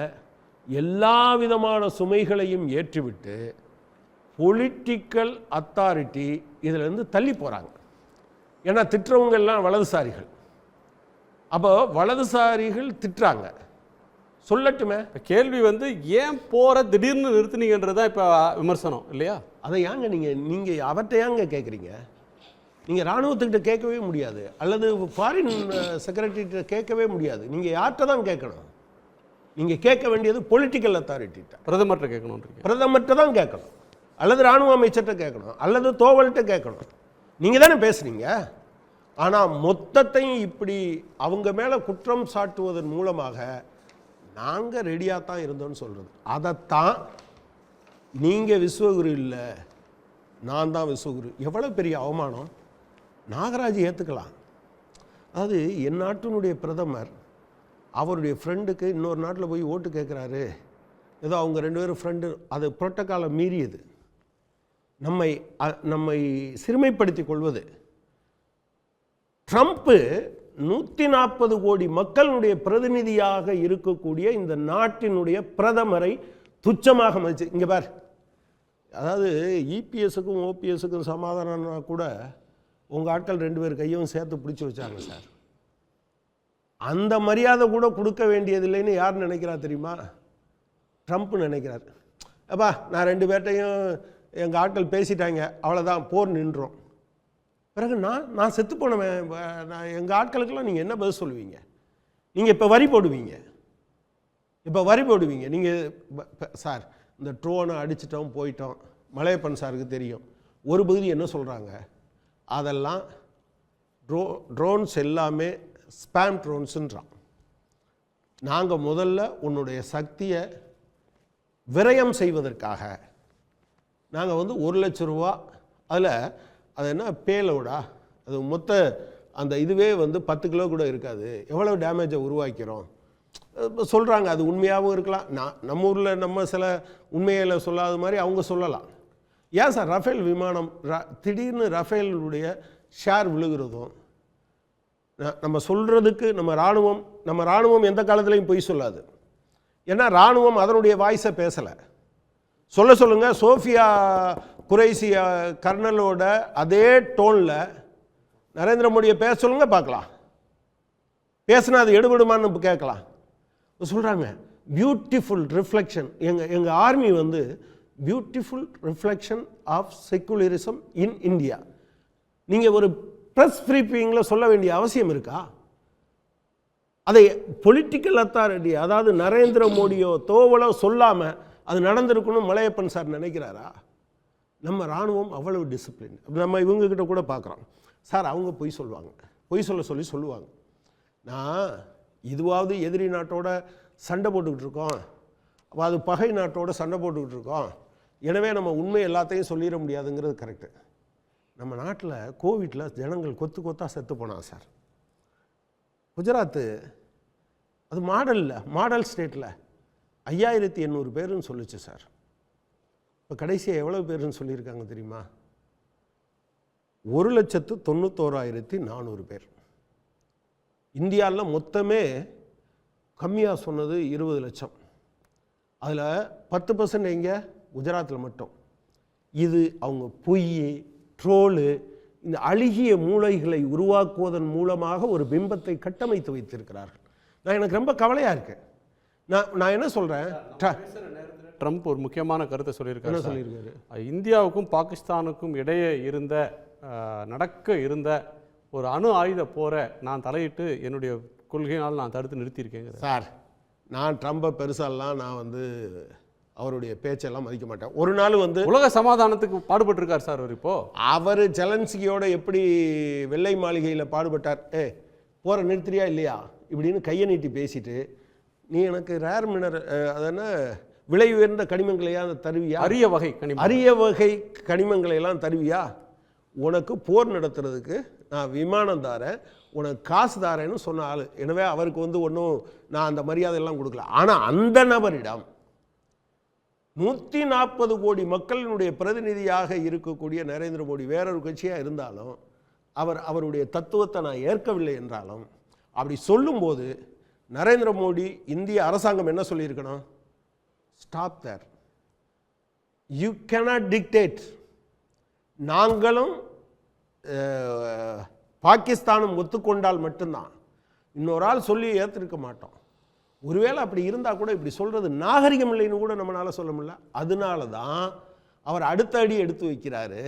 எல்லா விதமான சுமைகளையும் ஏற்றிவிட்டு பொலிட்டிக்கல் அத்தாரிட்டி இதிலேருந்து தள்ளி போகிறாங்க. ஏன்னா திட்டுறவங்க எல்லாம் வலதுசாரிகள். அப்போ வலதுசாரிகள் திட்டுறாங்க, சொல்லட்டுமே. கேள்வி வந்து ஏன் போற திடீர்னு நிறுத்தினீங்கன்றதான் இப்போ விமர்சனம் இல்லையா? அதை ஏங்க நீங்கள் அவர்கிட்ட ஏங்க கேட்குறீங்க? நீங்கள் இராணுவத்துக்கிட்ட கேட்கவே முடியாது, அல்லது ஃபாரின் செக்ரட்டரிகிட்ட கேட்கவே முடியாது. நீங்கள் யார்கிட்ட தான் கேட்கணும்? நீங்கள் கேட்க வேண்டியது பொலிட்டிக்கல் அத்தாரிட்டிகிட்ட, பிரதமர்கிட்ட கேட்கணும். பிரதமர்கிட்ட தான் கேட்கணும், அல்லது இராணுவ அமைச்சர்கிட்ட கேட்கணும், அல்லது தோவல்கிட்ட கேட்கணும். நீங்கள் தானே பேசுனீங்க. ஆனால் மொத்தத்தையும் இப்படி அவங்க மேலே குற்றம் சாட்டுவதன் மூலமாக நாங்கள் ரெடியாக தான் இருந்தோம்னு சொல்கிறது. அதைத்தான் நீங்கள் விஸ்வகுரு இல்லை, நான் தான் விஸ்வகுரு. எவ்வளோ பெரிய அவமானம்! நாகராஜ் ஏற்றுக்கலாம். அதாவது என் நாட்டினுடைய பிரதமர் அவருடைய ஃப்ரெண்டுக்கு இன்னொரு நாட்டில் போய் ஓட்டு கேட்குறாரு, ஏதோ அவங்க 2 பேரும் ஃப்ரெண்டு, அது புரோட்டோக்காலை மீறியது, நம்மை சிறுமைப்படுத்திக் கொள்வது. ட்ரம்ப்பு 140 கோடி மக்களுடைய பிரதிநிதியாக இருக்கக்கூடிய இந்த நாட்டினுடைய பிரதமரை துச்சமாக மதிச்சு, இங்கே பார், அதாவது இபிஎஸ்ஸுக்கும் ஓபிஎஸ்ஸுக்கும் சமாதானம்னா கூட உங்கள் ஆட்கள் 2 பேர் கையும் சேர்த்து பிடிச்சி வச்சாங்க சார். அந்த மரியாதை கூட கொடுக்க வேண்டியதில்லைன்னு யார் நினைக்கிறா தெரியுமா? ட்ரம்ப் நினைக்கிறார். அப்பா நான் 2 பேர்ட்டையும் எங்கள் ஆட்கள் பேசிட்டாங்க, அவ்வளோதான், போர் நின்றோம். பிறகு நான் செத்து போனவன், நான் எங்கள் ஆட்களுக்கெல்லாம் நீங்கள் என்ன பதில் சொல்லுவீங்க? நீங்கள் இப்போ வரி போடுவீங்க. நீங்கள் சார் இந்த ட்ரோனை அடிச்சிட்டோம் போயிட்டோம், மலையப்பன் சாருக்கு தெரியும். ஒரு பகுதி என்ன சொல்கிறாங்க, அதெல்லாம் ட்ரோன்ஸ் எல்லாமே ஸ்பேம் ட்ரோன்ஸுன்றான். நாங்கள் முதல்ல உன்னுடைய சக்தியை விரயம் செய்வதற்காக நாங்கள் வந்து 1 லட்சம் ரூபா, அதில் அது என்ன பேலோடா, அது மொத்த அந்த இதுவே வந்து 10 கிலோ கூட இருக்காது, எவ்வளோ டேமேஜை உருவாக்கிறோம் சொல்கிறாங்க. அது உண்மையாகவும் இருக்கலாம், நம்ம ஊரில் நம்ம சில உண்மையில் சொல்லாத மாதிரி அவங்க சொல்லலாம். ஏன் சார் ரஃபேல் விமானம் திடீர்னு ரஃபேலுடைய ஷேர் விழுகிறதும், நம்ம சொல்கிறதுக்கு நம்ம இராணுவம் எந்த காலத்துலையும் பொய் சொல்லாது. ஏன்னா இராணுவம் அதனுடைய வாய்ஸை பேசலை. சொல்லுங்கள், சோஃபியா குரைசி கர்னலோட அதே டோனில் நரேந்திர மோடியை பேச சொல்லுங்க பார்க்கலாம், பேசினா அது எடுபடுமான்னு கேட்கலாம். சொல்கிறாங்க பியூட்டிஃபுல் ரிஃப்ளெக்ஷன், எங்கள் ஆர்மி வந்து beautiful reflection of secularism in India. நீங்கள் ஒரு ப்ரெஸ் ப்ரீஃபிங்கில் சொல்ல வேண்டிய அவசியம் இருக்கா? அதை பொலிட்டிக்கல் அத்தாரிட்டி, அதாவது நரேந்திர மோடியோ தோவலோ சொல்லாமல் அது நடந்திருக்கணும் மலையப்பன் சார் நினைக்கிறாரா? நம்ம இராணுவம் அவ்வளவு டிசிப்ளின். நம்ம இவங்கக்கிட்ட கூட பார்க்குறோம் சார், அவங்க பொய் சொல்லுவாங்க. நான் இதுவாவது எதிரி நாட்டோட சண்டை போட்டுக்கிட்டு இருக்கோம், அப்போ அது பகை நாட்டோட சண்டை போட்டுக்கிட்டு இருக்கோம், எனவே நம்ம உண்மை எல்லாத்தையும் சொல்லிட முடியாதுங்கிறது கரெக்டு. நம்ம நாட்டில் கோவிட்டில் ஜனங்கள் கொத்தாக செத்து போனாங்க சார். குஜராத்து அது மாடல் ஸ்டேட்டில் 5800 பேருன்னு சொல்லிச்சு சார். இப்போ கடைசியாக எவ்வளோ பேருன்னு சொல்லியிருக்காங்க தெரியுமா? 1,91,400 பேர். இந்தியாவில் மொத்தமே கம்மியாக சொன்னது 20 லட்சம். அதில் 10% எங்கே? குஜராத்தில் மட்டும். இது அவங்க பொய், ட்ரோலு, இந்த அழுகிய மூளைகளை உருவாக்குவதன் மூலமாக ஒரு பிம்பத்தை கட்டமைத்து வைத்திருக்கிறார்கள். எனக்கு ரொம்ப கவலையாக இருக்கு. நான் என்ன சொல்கிறேன், ட்ரம்ப் ஒரு முக்கியமான கருத்தை சொல்லியிருக்காரு. இந்தியாவுக்கும் பாகிஸ்தானுக்கும் இடையே நடக்க இருந்த ஒரு அணு ஆயுத போரை நான் தலையிட்டு என்னுடைய கொள்கையினால் நான் தடுத்து நிறுத்தியிருக்கேங்க சார். நான் ட்ரம்பை பெருசாலாம் நான் வந்து அவருடைய பேச்செல்லாம் மதிக்க மாட்டேன். ஒரு நாள் வந்து உலக சமாதானத்துக்கு பாடுபட்டிருக்கார் சார் அவர். இப்போ அவர் ஜெலன்ஸ்கியோட எப்படி வெள்ளை மாளிகையில் பாடுபட்டார், போகிற நிறுத்திரியா இல்லையா இப்படின்னு கையை நீட்டி பேசிட்டு, நீ எனக்கு ரேர் மினரல் அதென்ன விலை உயர்ந்த கனிமங்களையா தருவியா, அரிய வகை கனிமங்களை எல்லாம் தருவியா, உனக்கு போர் நடத்துறதுக்கு நான் விமானம் தாரேன், உனக்கு காசு தாரேன்னு சொன்ன ஆள். எனவே அவருக்கு வந்து ஒன்றும் நான் அந்த மரியாதையெல்லாம் கொடுக்கல. ஆனால் அந்த நபரிடம் 140 கோடி மக்களினுடைய பிரதிநிதியாக இருக்கக்கூடிய நரேந்திர மோடி வேறொரு கட்சியாக இருந்தாலும் அவருடைய தத்துவத்தை நான் ஏற்கவில்லை என்றாலும், அப்படி சொல்லும்போது நரேந்திர மோடி இந்திய அரசாங்கம் என்ன சொல்லியிருக்கணும்? Stop there, you cannot dictate. நாங்களும் பாகிஸ்தானும் ஒத்துக்கொண்டால் மட்டும்தான் இன்னொரு ஆள் சொல்லி ஏற்றிருக்க மாட்டோம். ஒருவேளை அப்படி இருந்தால் கூட இப்படி சொல்கிறது நாகரிகம் இல்லைன்னு கூட நம்மளால் சொல்ல முடியல. அதனால தான் அவர் அடுத்த அடி எடுத்து வைக்கிறாரு.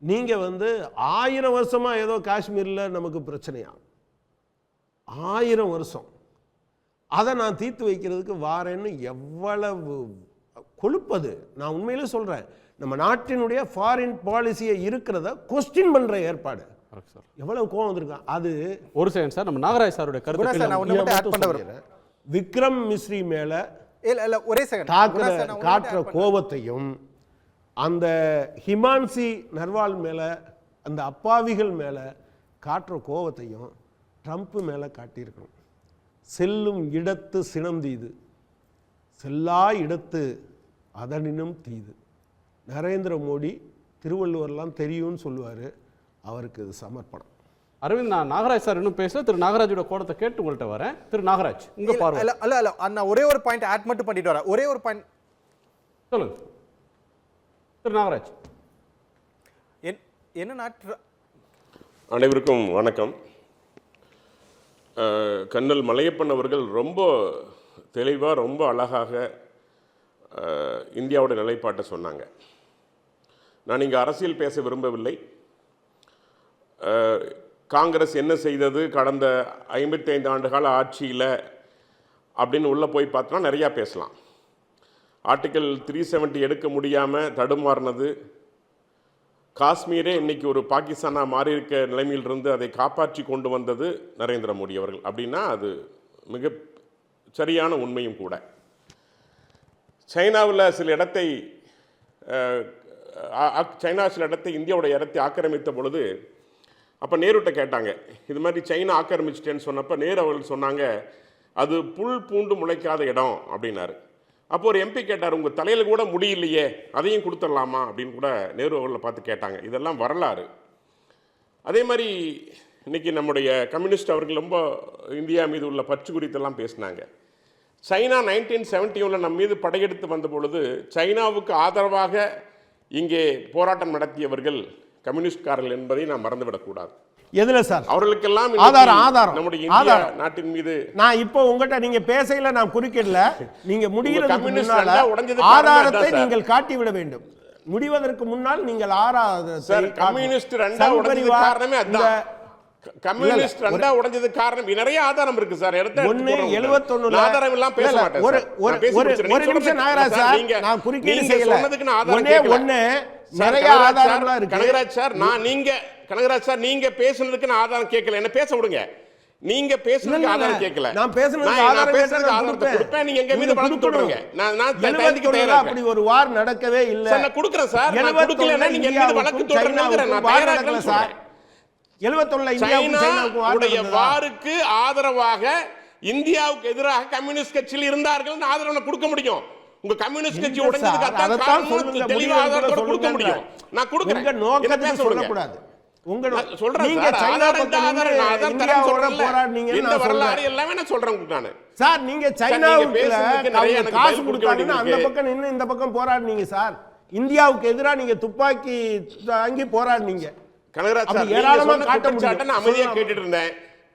நீங்கள் 1000 வருஷமாக ஏதோ காஷ்மீரில் நமக்கு பிரச்சனையா, 1000 வருஷம் அதை நான் தீர்த்து வைக்கிறதுக்கு வாரேன்னு எவ்வளவு கொழுப்பது. நான் உண்மையிலே சொல்கிறேன், நம்ம நாட்டினுடைய ஃபாரின் பாலிசியை இருக்கிறத கொஸ்டின் பண்ணுற ஏற்பாடு. எவ்வளவு கோவம் வந்திருக்கான் அது. ஒரு செகண்ட் சார், நம்ம நாகராஜ் சாருடைய கருத்து. விக்ரம் மிஸ்ரி மேல ஒரே செகண்ட் காட்டுற கோபத்தையும் அந்த ஹிமான்சி நர்வால் மேல அந்த அப்பாவிகள் மேல காட்டுற கோபத்தையும் ட்ரம்ப் மேல காட்டியிருக்கணும். செல்லும் இடத்து சினம் தீது, செல்லா இடத்து அதனினும் தீது. நரேந்திர மோடி திருவள்ளுவர்லாம் தெரியும்னு சொல்லுவார், அவருக்கு இது சமர்ப்பணம். அரவிந்த், நான் நாகராஜ் சார் இன்னும் பேசல. திரு நாகராஜோட கோணத்தை கேட்டு உங்கள்கிட்ட வரேன். திரு நாகராஜ், உங்க பார்வை. இல்ல நான் ஒரே ஒரு பாயிண்ட் ஆட் மட்டும் பண்ணிட்டு வரேன். ஒரே ஒரு பாயிண்ட் சொல்லுங்க திரு நாகராஜ். என்ன அனைவருக்கும் வணக்கம். கர்னல் மலையப்பன் அவர்கள் ரொம்ப தெளிவாக, ரொம்ப அழகாக இந்தியாவோட நிலைப்பாட்டை சொன்னாங்க. நான் இங்கே அரசியல் பேச விரும்பவில்லை. காங்கிரஸ் என்ன செய்தது கடந்த 55 ஆண்டுகால ஆட்சியில் அப்படின்னு உள்ளே போய் பார்த்தோன்னா நிறையா பேசலாம். ஆர்டிக்கல் 370 எடுக்க முடியாமல் தடுமாறினது, காஷ்மீரே இன்றைக்கி ஒரு பாகிஸ்தானாக மாறி இருக்க நிலைமையிலிருந்து அதை காப்பாற்றி கொண்டு வந்தது நரேந்திர மோடி அவர்கள் அப்படின்னா அது மிக சரியான உண்மையும் கூட. சைனாவில் சில இடத்தை இந்தியாவோட இடத்தை ஆக்கிரமித்த பொழுது அப்போ நேருட்ட கேட்டாங்க, இது மாதிரி சைனா ஆக்கிரமிச்சிட்டேன்னு சொன்னப்போ நேரு அவர்கள் சொன்னாங்க, அது புல் பூண்டு முளைக்காத இடம் அப்படின்னாரு. அப்போ ஒரு எம்பி கேட்டார், உங்கள் தலையில் கூட முடியலையே, அதையும் கொடுத்துடலாமா அப்படின்னு கூட நேரு அவர்களை பார்த்து கேட்டாங்க. இதெல்லாம் வரலாறு. அதே மாதிரி இன்றைக்கி நம்முடைய கம்யூனிஸ்ட் அவர்கள் ரொம்ப இந்தியா மீது உள்ள பற்று குறித்தெல்லாம் பேசினாங்க. சைனா 1971 நம் மீது படையெடுத்து வந்த பொழுது சைனாவுக்கு ஆதரவாக இங்கே போராட்டம் நடத்தியவர்கள் கம்யூனிஸ்ட்காரர்கள் என்பதை நாம் மறந்துவிடக்கூடாது. எதுல சார் அவர்களுக்கெல்லாம் ஆதாரம் நம்முடைய இந்தியா நாட்டின் மீது நான் இப்போ உங்ககிட்ட நீங்க பேசையில நான் குறுக்கிடல. நீங்க முடிகிறதுக்கு முன்னால ஆதாரத்தை நீங்கள் காட்டி விட வேண்டும். முடிவதற்கு முன்னால் நீங்கள் ஆதாரத்தை கம்யூனிஸ்ட் ரெண்டா உடைஞ்சது காரணமே அதான். கம்யூனிஸ்ட் ரெண்டா உடைஞ்சது காரணம் நிறைய ஆதாரம் இருக்கு சார். எடுத்து 71 ஆதாரம் எல்லாம் பேச மாட்டேன். ஒரு நிமிஷம் நாகராஜ் சார், நான் குறுக்கீடு செய்யல. ஒண்ணே நிறைய ஆதாரம்லாம் இருக்கு. கனகராஜ் சார், கனகராஜ் சார் நீங்க பேசுனதுக்கு நான் ஆதாரம் கேட்கல, என்ன பேச விடுங்க. நீங்க பேசுனதுக்கு ஆதாரம் கேட்கல, நான் பேசுனதுக்கு ஆதாரத்தை கொடுப்பேன். நீங்க எங்க மீது வழக்கு தொடருங்க. நான் அப்படி ஒரு வார் நடக்கவே இல்ல சார். நான் கொடுக்கிறேன் சார். நான் கொடுக்கலன்னா நீங்க எங்க மீது வழக்கு தொடருங்கங்கற நான் தயாரா இருக்கேன் சார். 71ல இந்தியாவுடைய வாருக்கு ஆதரவாக இந்தியாவுக்கு எதிராக கம்யூனிஸ்ட் கட்சியில் இருந்தார்கள் ஆதரவு கொடுக்க முடியும். உங்க கம்யூனிஸ்ட் கட்சி உடைஞ்சதுக்கு அதான் தெளிவாக ஆதரவு கொடுக்க முடியும். நான் கொடுக்கிறேன். நோக்கத்தை சொல்லக்கூடாது. உங்க சொல்றேன் நீங்க சைனாவுக்கு போராடுனீங்க. இந்த வரலாறு எல்லாமே நான் சொல்றேன் நான். சார் நீங்க சைனாவுக்கு நிறைய காசு கொடுத்தாங்க, அந்த பக்கம் நின்னு இந்த பக்கம் போராடுனீங்க சார். இந்தியாவுக்கு எதிராக நீங்க துப்பாக்கி தாங்கி போராடுனீங்க. கனகராஜ் சார், ஏராளமான குற்றச்சாட்டை நான் அமைதியா கேட்டுட்டு இருந்தேன்.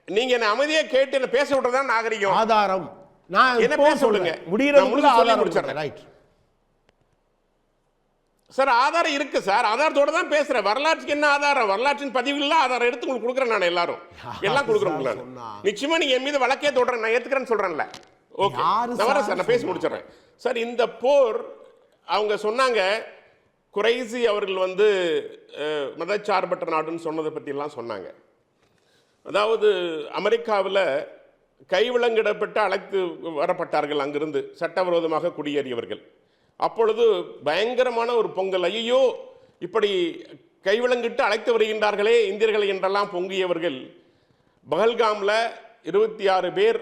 நீங்க என்ன அமைதியா கேட்டு என்ன பேச விட்டதா நாகரிகம். ஆதாரம் நான் என்ன பேச விடுங்க. முடியறதுக்குள்ள ஆதாரம் முடிச்சறேன். ரைட் சார், ஆதாரம் இருக்கு சார். ஆதாரத்தோட தான் பேசுறேன். வரலாற்றுக்கு என்ன ஆதாரம்? வரலாற்றின் பதிவுல ஆதாரம் எடுத்து உங்களுக்கு கொடுக்குறேன். நான் எல்லாரும் எல்லாம் கொடுக்குறேன். நிச்சயமா நீங்க என் மீது வழக்கே தொடறேன், நான் ஏத்துக்கிறேன்னு சொல்றேன்ல. ஓகே, நான் சார், நான் பேசி முடிச்சிடறேன் சார். இந்த போர் அவங்க சொன்னாங்க, குறைசி அவர்கள் மதச்சார்பற்ற நாடுன்னு சொன்னதை பற்றியெல்லாம் சொன்னாங்க. அதாவது அமெரிக்காவில் கைவிலங்கிடப்பட்டு அழைத்து வரப்பட்டார்கள் அங்கிருந்து சட்டவிரோதமாக குடியேறியவர்கள். அப்பொழுது பயங்கரமான ஒரு பொங்கல், ஐயோ இப்படி கைவிலங்கிட்டு அழைத்து வருகின்றார்களே இந்தியர்களை என்றெல்லாம் பொங்கியவர்கள். பஹல்காமில் 26 பேர்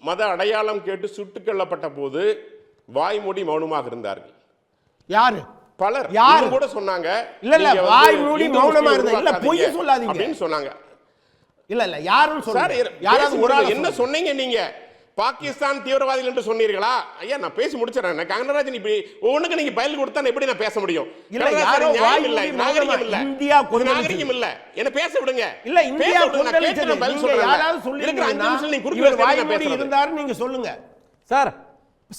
மத அடையாளம் கேட்டு சுட்டுக் கொல்லப்பட்ட போது வாய்மூடி மௌனமாக இருந்தார்கள். யாரு? பலர் கூட சொன்னாங்க, இல்ல வாய் மூடி மௌனமா இருந்தாங்க. இல்ல பொய் சொல்லாதீங்க அப்படின்னு சொன்னாங்க. இல்ல யாரும் சொல்றாங்க. யாராவது ஒரு ஆள் என்ன சொன்னீங்க? நீங்க பாகிஸ்தான் தீவிரவாதிகள் என்று சொன்னீர்களா? ஐயா நான் பேசி முடிச்சிடறேன். கங்கராஜன் இப்படி ஒவ்வொன்றுக்கு நீங்க பதில் கொடுத்தா எப்படி நான் பேச முடியும்? இந்தியா நாகரிகம் இல்ல. என்ன பேச விடுங்க. இல்ல இந்தியா பதில் சொல்றேன். இருந்தாரு நீங்க சொல்லுங்க சார்.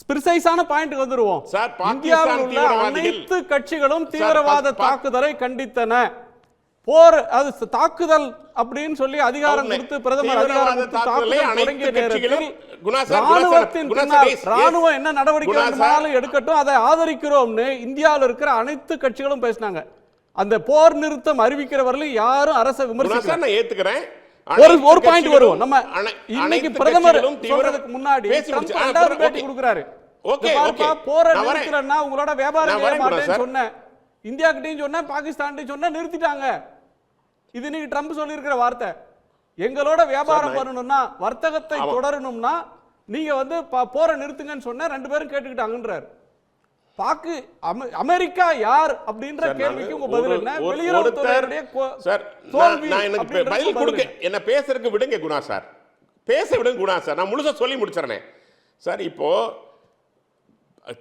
பிரிசைஸான பாயிண்ட் வந்துருவோம். சார், இந்தியாவில் உள்ள அனைத்து கட்சிகளும் தீவிரவாத தாக்குதலை கண்டித்தன. போர் அது தாக்குதல் அப்படின்னு சொல்லி அதிகாரம் கொடுத்து பிரதமர் அதிகாரம் கொடுத்து தாக்குதல் தொடங்கிய நேரத்தில் ராணுவத்தின் பின்னால் ராணுவம் என்ன நடவடிக்கை வேண்டுமானாலும் எடுக்கட்டும் அதை ஆதரிக்கிறோம்னு இந்தியாவில் இருக்கிற அனைத்து கட்சிகளும் பேசினாங்க. அந்த போர் நிறுத்தம் அறிவிக்கிறவர்களும் யாரும் அரசை விமர்சிக்க நான் ஏத்துக்கிறேன். ஒரு பாயிண்ட் வருவோம். நம்ம இன்னைக்கு பிரதமர் சொல்றதுக்கு முன்னாடி பேட்டி கொடுக்கிறாரு. போரை நிறுத்துறேன்னா உங்களோட வியாபாரம் செய்ய மாட்டேன்னு சொன்னேன். இந்தியா கிட்டையும் சொன்ன பாகிஸ்தான் சொன்ன நிறுத்திட்டாங்க. இது நீங்க ட்ரம்ப் சொல்லி இருக்கிற வார்த்தை. எங்களோட வியாபாரம் பண்ணணும்னா வர்த்தகத்தை தொடரணும்னா நீங்க வந்து போரை நிறுத்துங்கன்னு சொன்ன ரெண்டு பேரும் கேட்டுக்கிட்டாங்கன்றார். அமெரிக்கா யார் அப்படின்ற கேள்விக்கு உங்க பதில் என்ன? வெளியுறவுத்துறையுடைய பதில் கொடுக்க என்ன பேசுறதுக்கு விடுங்க குணா சார். பேச விடுங்க குணா சார். நான் முழுசா சொல்லி முடிச்சிடறேன் சார். இப்போ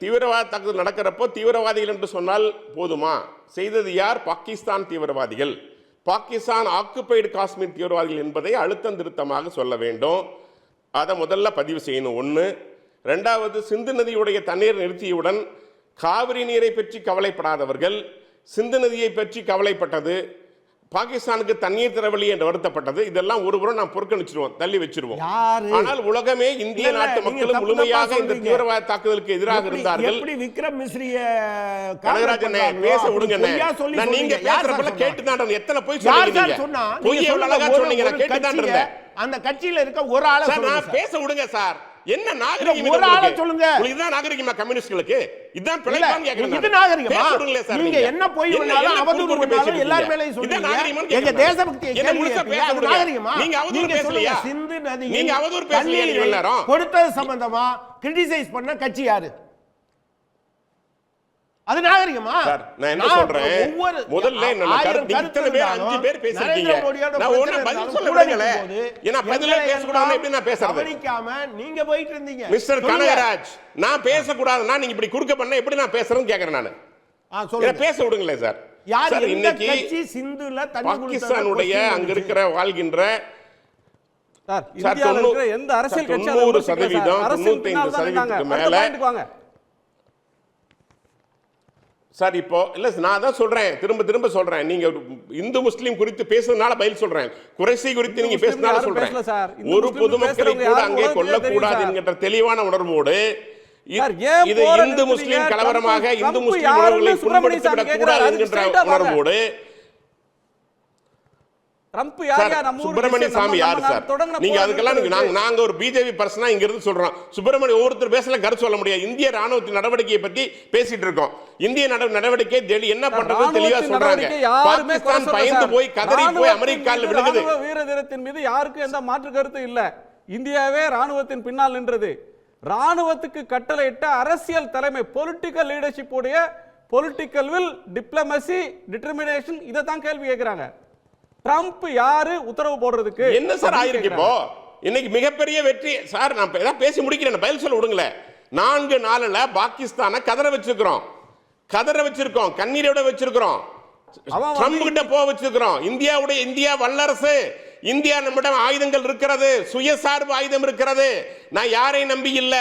தீவிரவாத தாக்குதல் நடக்கிறப்போ தீவிரவாதிகள் என்று சொன்னால் போதுமா? செய்தது யார்? பாகிஸ்தான் தீவிரவாதிகள். பாகிஸ்தான் ஆக்குபைடு காஷ்மீர் தீவிரவாதிகள் என்பதை அழுத்தம் திருத்தமாக சொல்ல வேண்டும். அதை முதல்ல பதிவு செய்யணும். ஒன்று. ரெண்டாவது, சிந்து நதியுடைய தண்ணீர் நிறுத்தியவுடன் காவிரி நீரை பற்றி கவலைப்படாதவர்கள் சிந்து நதியை பற்றி கவலைப்பட்டது, பாகிஸ்தானுக்கு தண்ணீர் தரவழி என்று வருத்தப்பட்டது. இதெல்லாம் ஒருபுறம் நாம் புறக்கணிச்சிருவோம், தள்ளி வச்சிருவோம். ஆனால் உலகமே இந்திய நாட்டு மக்களும் முழுமையாக இந்த தீவிரவாத தாக்குதலுக்கு எதிராக இருந்தார்கள். விக்ரம் மிஸ்ரிய கனகராஜனே பேச விடுங்க. நீங்க பேசுறப்பல கேட்டுதான் எத்தனை பொய் சொன்னீங்க. பொய் எவ்வளவு அழகா சொன்னீங்க. நான் கேட்டுதான் இருந்தேன். அந்த கட்சியில இருக்க ஒரு ஆளை நான் பேச விடுங்க சார். என்ன நாகரிகம் ஒரு ஆளை சொல்லுங்க. இதுதான் நாகரிகமா கம்யூனிஸ்ட்களுக்கு? இதுதான் பிழைப்பான்னு கேக்குறேன். இது நாகரிகமா? நீங்க என்ன போய் பண்ணாலும் அவதூறு பண்ணாலும் எல்லார் மேலயும் சொல்றீங்க. எங்க தேசபக்தியை கேள்வி கேட்கிறீங்க. நாகரிகமா? நீங்க அவதூறு பேசலையா? சிந்து நதி நீங்க அவதூறு பேசலையா? நீங்க எல்லாரும் கொடுத்தது சம்பந்தமா கிரிட்டிசைஸ் பண்ண கட்சி யாரு? அது நாகரிகமா? சார் நான் என்ன சொல்றேன், முதல்ல என்ன கருத்து இத்தனை பேர் 5 பேர் பேசிருக்கீங்க. நான் ஒண்ணு பதில் சொல்ல விடுங்களே. ஏன்னா பதிலே பேச கூடாதுன்னு எப்படி நான் பேசுறது? கவனிக்காம நீங்க போயிட்டு இருந்தீங்க. மிஸ்டர் கனகராஜ், நான் பேச கூடாதுன்னா நீங்க இப்படி குறுக்க பண்ண எப்படி நான் பேசுறேன்னு கேக்குறேன் நானு. சொல்லுங்க, பேச விடுங்களே சார். யார் இன்னைக்கு கட்சி சிந்துல தண்ணி பாகிஸ்தானுடைய அங்க இருக்கிற வாழ்கின்ற சார் இந்தியால இருக்கிற எந்த அரசியல் கட்சி 90% 95% மேல சார் இப்போ இல்ல நான் தான் சொல்றேன், திரும்ப சொல்றேன். நீங்க இந்து முஸ்லீம் குறித்து பேசுறதுனால பதில் சொல்றேன். குறைசி குறித்து நீங்க பேசுறதுனால சொல்றேன். ஒரு பொதுமக்களை கூட அங்கே கொல்லக்கூடாது என்கிற தெளிவான உணர்வோடு இது இந்து முஸ்லீம் கலவரமாக இந்து முஸ்லீம் உணர்வுகளை புண்படுத்திவிடக் கூடாது என்கின்ற உணர்வோடு சுப்பிரமணிய சாமி யாரு சார்? நீங்க அதுக்கெல்லாம் நாங்க ஒரு பிஜேபி பர்சனா இங்க இருந்து சொல்றோம். சுப்பிரமணிய ஒவ்வொருத்தர் பேசல கருத்து சொல்ல முடியாது. இந்திய ராணுவத்தின் நடவடிக்கையை பற்றி பேசிட்டு இருக்கோம். இந்திய நடவடிக்கை என்ன பண்றது தெளிவா சொல்றாங்க. பாகிஸ்தான் பயந்து போய் கதறி போய் அமெரிக்காவில் விழுகுது. வீர தீரத்தின் மீது யாருக்கும் எந்த மாற்று கருத்து இல்ல. இந்தியாவே ராணுவத்தின் பின்னால் நின்றது. ராணுவத்துக்கு கட்டளையிட்ட அரசியல் தலைமை பொலிட்டிக்கல் லீடர்ஷிப் உடைய பொலிட்டிக்கல் வில், டிப்ளமசி, டிட்டர்மினேஷன் இதை தான் கேள்வி கேட்கிறாங்க. ட்ரம்ப் யாரு உத்தரவு போடுறதுக்கு? என்ன சார் ஆயிருக்கு இப்போ? இன்னைக்கு மிகப்பெரிய வெற்றி சார். நான் ஏதாவது பேசி முடிக்கிறேன், பதில் சொல்ல விடுங்களேன். 4 நாள்ல பாகிஸ்தானை கதற வச்சிருக்கோம், கண்ணீரோட வச்சிருக்கிறோம், ட்ரம்ப் கிட்ட போக வச்சிருக்கிறோம். இந்தியா வல்லரசு, இந்தியா நம்மிடம் ஆயுதங்கள் இருக்கிறது, சுயசார்பு ஆயுதம் இருக்கிறது. நான் யாரையும் நம்பி இல்ல.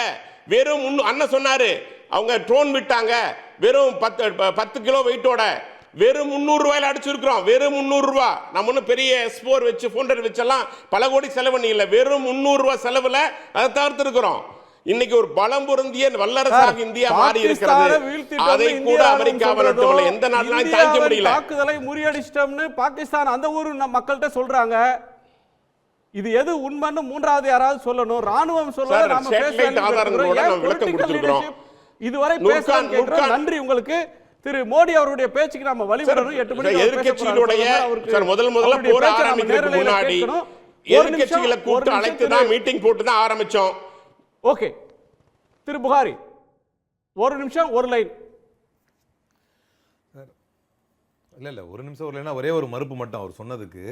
வெறும் அண்ணன் சொன்னாரு, அவங்க ட்ரோன் விட்டாங்க, வெறும் 10 கிலோ வெயிட்டோட வெறும் 300 ரூபாயில அடிச்சிருக்கிறோம். வெறும் 300 ரூபாய். நம்ம ஒன்றும் பெரிய ஸ்போர் வச்சு ஃபோண்டர் வச்செல்லாம் பல கோடி செலவு இல்லை. வெறும் 300 ரூபாய் செலவுல அதை தவிர்த்து இருக்கிறோம். இன்னைக்கு ஒரு பலம் பொருந்திய வல்லரசாக இந்தியா மாறி இருக்கிறது. அதை கூட அமெரிக்காவில் எந்த நாட்டிலும் தாங்க முடியல. தாக்குதலை முறியடிச்சிட்டோம்னு பாகிஸ்தான் அந்த ஊர் மக்கள்கிட்ட சொல்றாங்க. இது எது உண்மைன்னு மூன்றாவது யாராவது சொல்லணும். ராணுவம் சொல்றது நாம விளக்கம் கொடுத்திருக்கிறோம். இதுவரை பேசலாம் கேட்கிறோம். நன்றி உங்களுக்கு. திரு மோடி அவருடைய பேச்சுக்கு நாம வழிவிடணும். 8 மணிக்கு எதிர்க்கட்சிகளுடைய முதல்ல போர் ஆரம்பிக்கிறதுக்கு முன்னாடி எதிர்க்கட்சிகளை கூட்டு அழைத்து தான் மீட்டிங் போட்டு தான் ஆரம்பிச்சோம். ஓகே திரு புகாரி, ஒரு நிமிஷம் ஒரு லைன். இல்ல ஒரு நிமிஷம் இல்லைன்னா ஒரே ஒரு மறுப்பு மட்டும் அவர் சொன்னதுக்கு.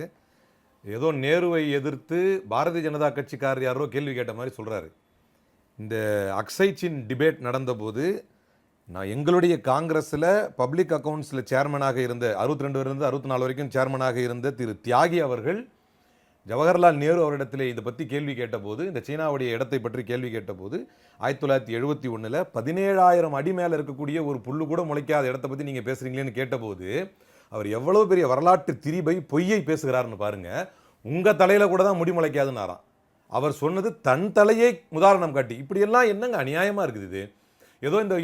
ஏதோ நேருவை எதிர்த்து பாரதிய ஜனதா கட்சிக்காரர் யாரோ கேள்வி கேட்ட மாதிரி சொல்றாரு. இந்த அக்ஸை சின் டிபேட் நடந்தபோது நான் எங்களுடைய காங்கிரஸில் பப்ளிக் அக்கவுண்ட்ஸில் சேர்மனாக இருந்த 62 64 வரைக்கும் சேர்மனாக இருந்த திரு தியாகி அவர்கள் ஜவஹர்லால் நேரு அவரிடத்தில் இதை பற்றி கேள்வி கேட்டபோது, இந்த சீனாவுடைய இடத்தை பற்றி கேள்வி கேட்டபோது 1971 17,000 அடி மேலே இருக்கக்கூடிய ஒரு புல்லு கூட முளைக்காத இடத்தை பற்றி நீங்கள் பேசுகிறீங்களேன்னு கேட்டபோது அவர் எவ்வளோ பெரிய வரலாற்று திரிபை பொய்யை பேசுகிறாருன்னு பாருங்க. உங்கள் தலையில் கூட தான் முடி முளைக்காதுன்னாராம். அவர் சொன்னது தன் தலையை உதாரணம் காட்டி. இப்படியெல்லாம் என்னங்க அநியாயமாக இருக்குது இது. ஏதோ இந்த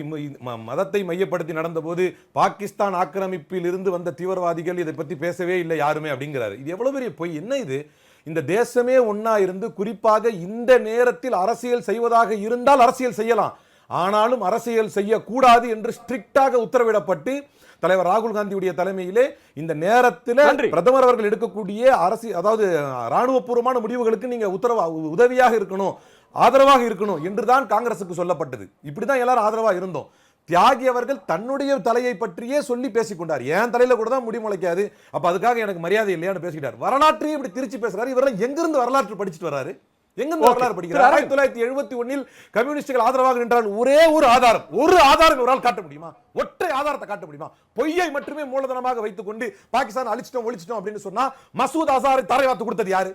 மதத்தை மையப்படுத்தி நடந்தபோது பாகிஸ்தான் ஆக்கிரமிப்பில் இருந்து வந்த தீவிரவாதிகள் இதை பற்றி பேசவே இல்லை யாருமே அப்படிங்கிறாரு. இது எவ்வளோ பெரிய பொய். என்ன இது? இந்த தேசமே ஒன்றா இருந்து குறிப்பாக இந்த நேரத்தில் அரசியல் செய்வதாக இருந்தால் அரசியல் செய்யலாம், ஆனாலும் அரசியல் செய்யக்கூடாது என்று ஸ்ட்ரிக்டாக உத்தரவிடப்பட்டு தலைவர் ராகுல் காந்தியுடைய தலைமையிலே இந்த நேரத்தில் பிரதமர் அவர்கள் எடுக்கக்கூடிய அரசியல், அதாவது இராணுவபூர்வமான முடிவுகளுக்கு நீங்க உதவியாக இருக்கணும், ஆதரவாக இருக்கணும் என்றுதான் காங்கிரசுக்கு சொல்லப்பட்டது. இப்படிதான் எல்லாரும் ஆதரவாக இருந்தோம். தியாகி அவர்கள் தன்னுடைய தலையை பற்றியே சொல்லி பேசிக்கொண்டார். என் தலையில கூட தான் முடி முளைக்காது, அப்ப அதுக்காக எனக்கு மரியாதை இல்லையான்னு பேசிட்டார். வரலாற்றையும் இப்படி திருச்சி பேசுறாரு. இவரெல்லாம் எங்கிருந்து வரலாற்று படிச்சுட்டு வராரு? எங்கிருந்து வரலாறு படிக்கிறார்? 1971 கம்யூனிஸ்டுகள் ஆதரவாக நின்றால் ஒரே ஒரு ஆதாரம் இவரால் காட்ட முடியுமா? ஒற்றை ஆதாரத்தை காட்ட முடியுமா? பொய்யை மட்டுமே மூலதனமாக வைத்துக் கொண்டு பாகிஸ்தான் அழிச்சிட்டோம் ஒழிச்சிட்டோம் அப்படின்னு சொன்னா மசூத் அசாரை தரவாத்து கொடுத்தது யாரு?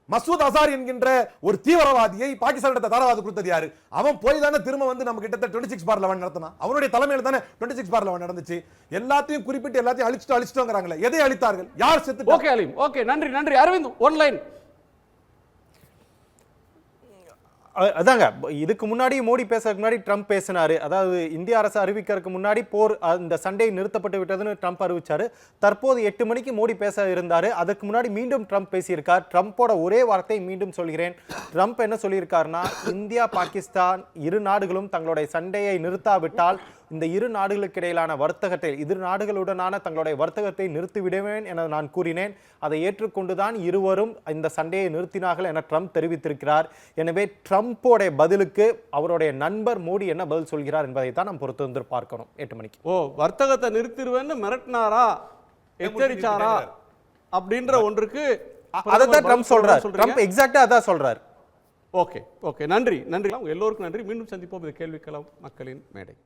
மசூத் அசார் என்கின்ற ஒரு தீவிரவாதியை பாகிஸ்தான் தரவாது கொடுத்தது யாரு? அவன் போய் தானே திரும்ப வந்து நம்ம கிட்ட 26/11 நடத்தினா. அவனுடைய தலைமையில் தானே 26/11 நடந்துச்சு. எல்லாத்தையும் குறிப்பிட்டு எல்லாத்தையும் அழிச்சிட்டோங்கிறாங்களே. எதை அழித்தார்கள்? யார் செத்து? ஓகே அலீம், ஓகே, நன்றி அரவிந்த். ஒன்லைன். அதாங்க, இதுக்கு முன்னாடி மோடி பேசுறதுக்கு முன்னாடி ட்ரம்ப் பேசினாரு. அதாவது இந்திய அரசு அறிவிக்கிறதுக்கு முன்னாடி போர் இந்த சண்டை நிறுத்தப்பட்டு விட்டதுன்னு ட்ரம்ப் அறிவிச்சாரு. தற்போது 8 மணிக்கு மோடி பேச இருந்தாரு. அதுக்கு முன்னாடி மீண்டும் ட்ரம்ப் பேசியிருக்கார். ட்ரம்போட ஒரே வார்த்தை மீண்டும் சொல்கிறேன். ட்ரம்ப் என்ன சொல்லியிருக்காருன்னா, இந்தியா பாகிஸ்தான் இரு நாடுகளும் தங்களுடைய சண்டையை நிறுத்தாவிட்டால் இந்த இரு நாடுகளுக்கு இடையிலான வர்த்தகத்தை, இரு நாடுகளுடனான தங்களுடைய வர்த்தகத்தை நிறுத்திவிடுவேன் என நான் கூறினேன். அதை ஏற்றுக்கொண்டுதான் இருவரும் இந்த சண்டையை நிறுத்தினார்கள் என ட்ரம்ப் தெரிவித்திருக்கிறார். எனவே ட்ரம்போடைய பதிலுக்கு அவருடைய நண்பர் மோடி என்ன பதில் சொல்கிறார் என்பதை தான் நாம் பொறுத்து வந்து பார்க்கணும். 8 மணிக்கு. வர்த்தகத்தை நிறுத்திடுவேன்னு மிரட்டினாரா, எச்சரிச்சாரா அப்படின்ற ஒன்றுக்கு அதான் ட்ரம்ப் சொல்றார். ட்ரம்ப் எக்ஸாக்ட்டா அதான் சொல்றார். ஓகே, நன்றி எல்லோருக்கும் நன்றி. மீண்டும் சந்திப்போம். இது கேள்விக்களம் மக்களின் மேடை.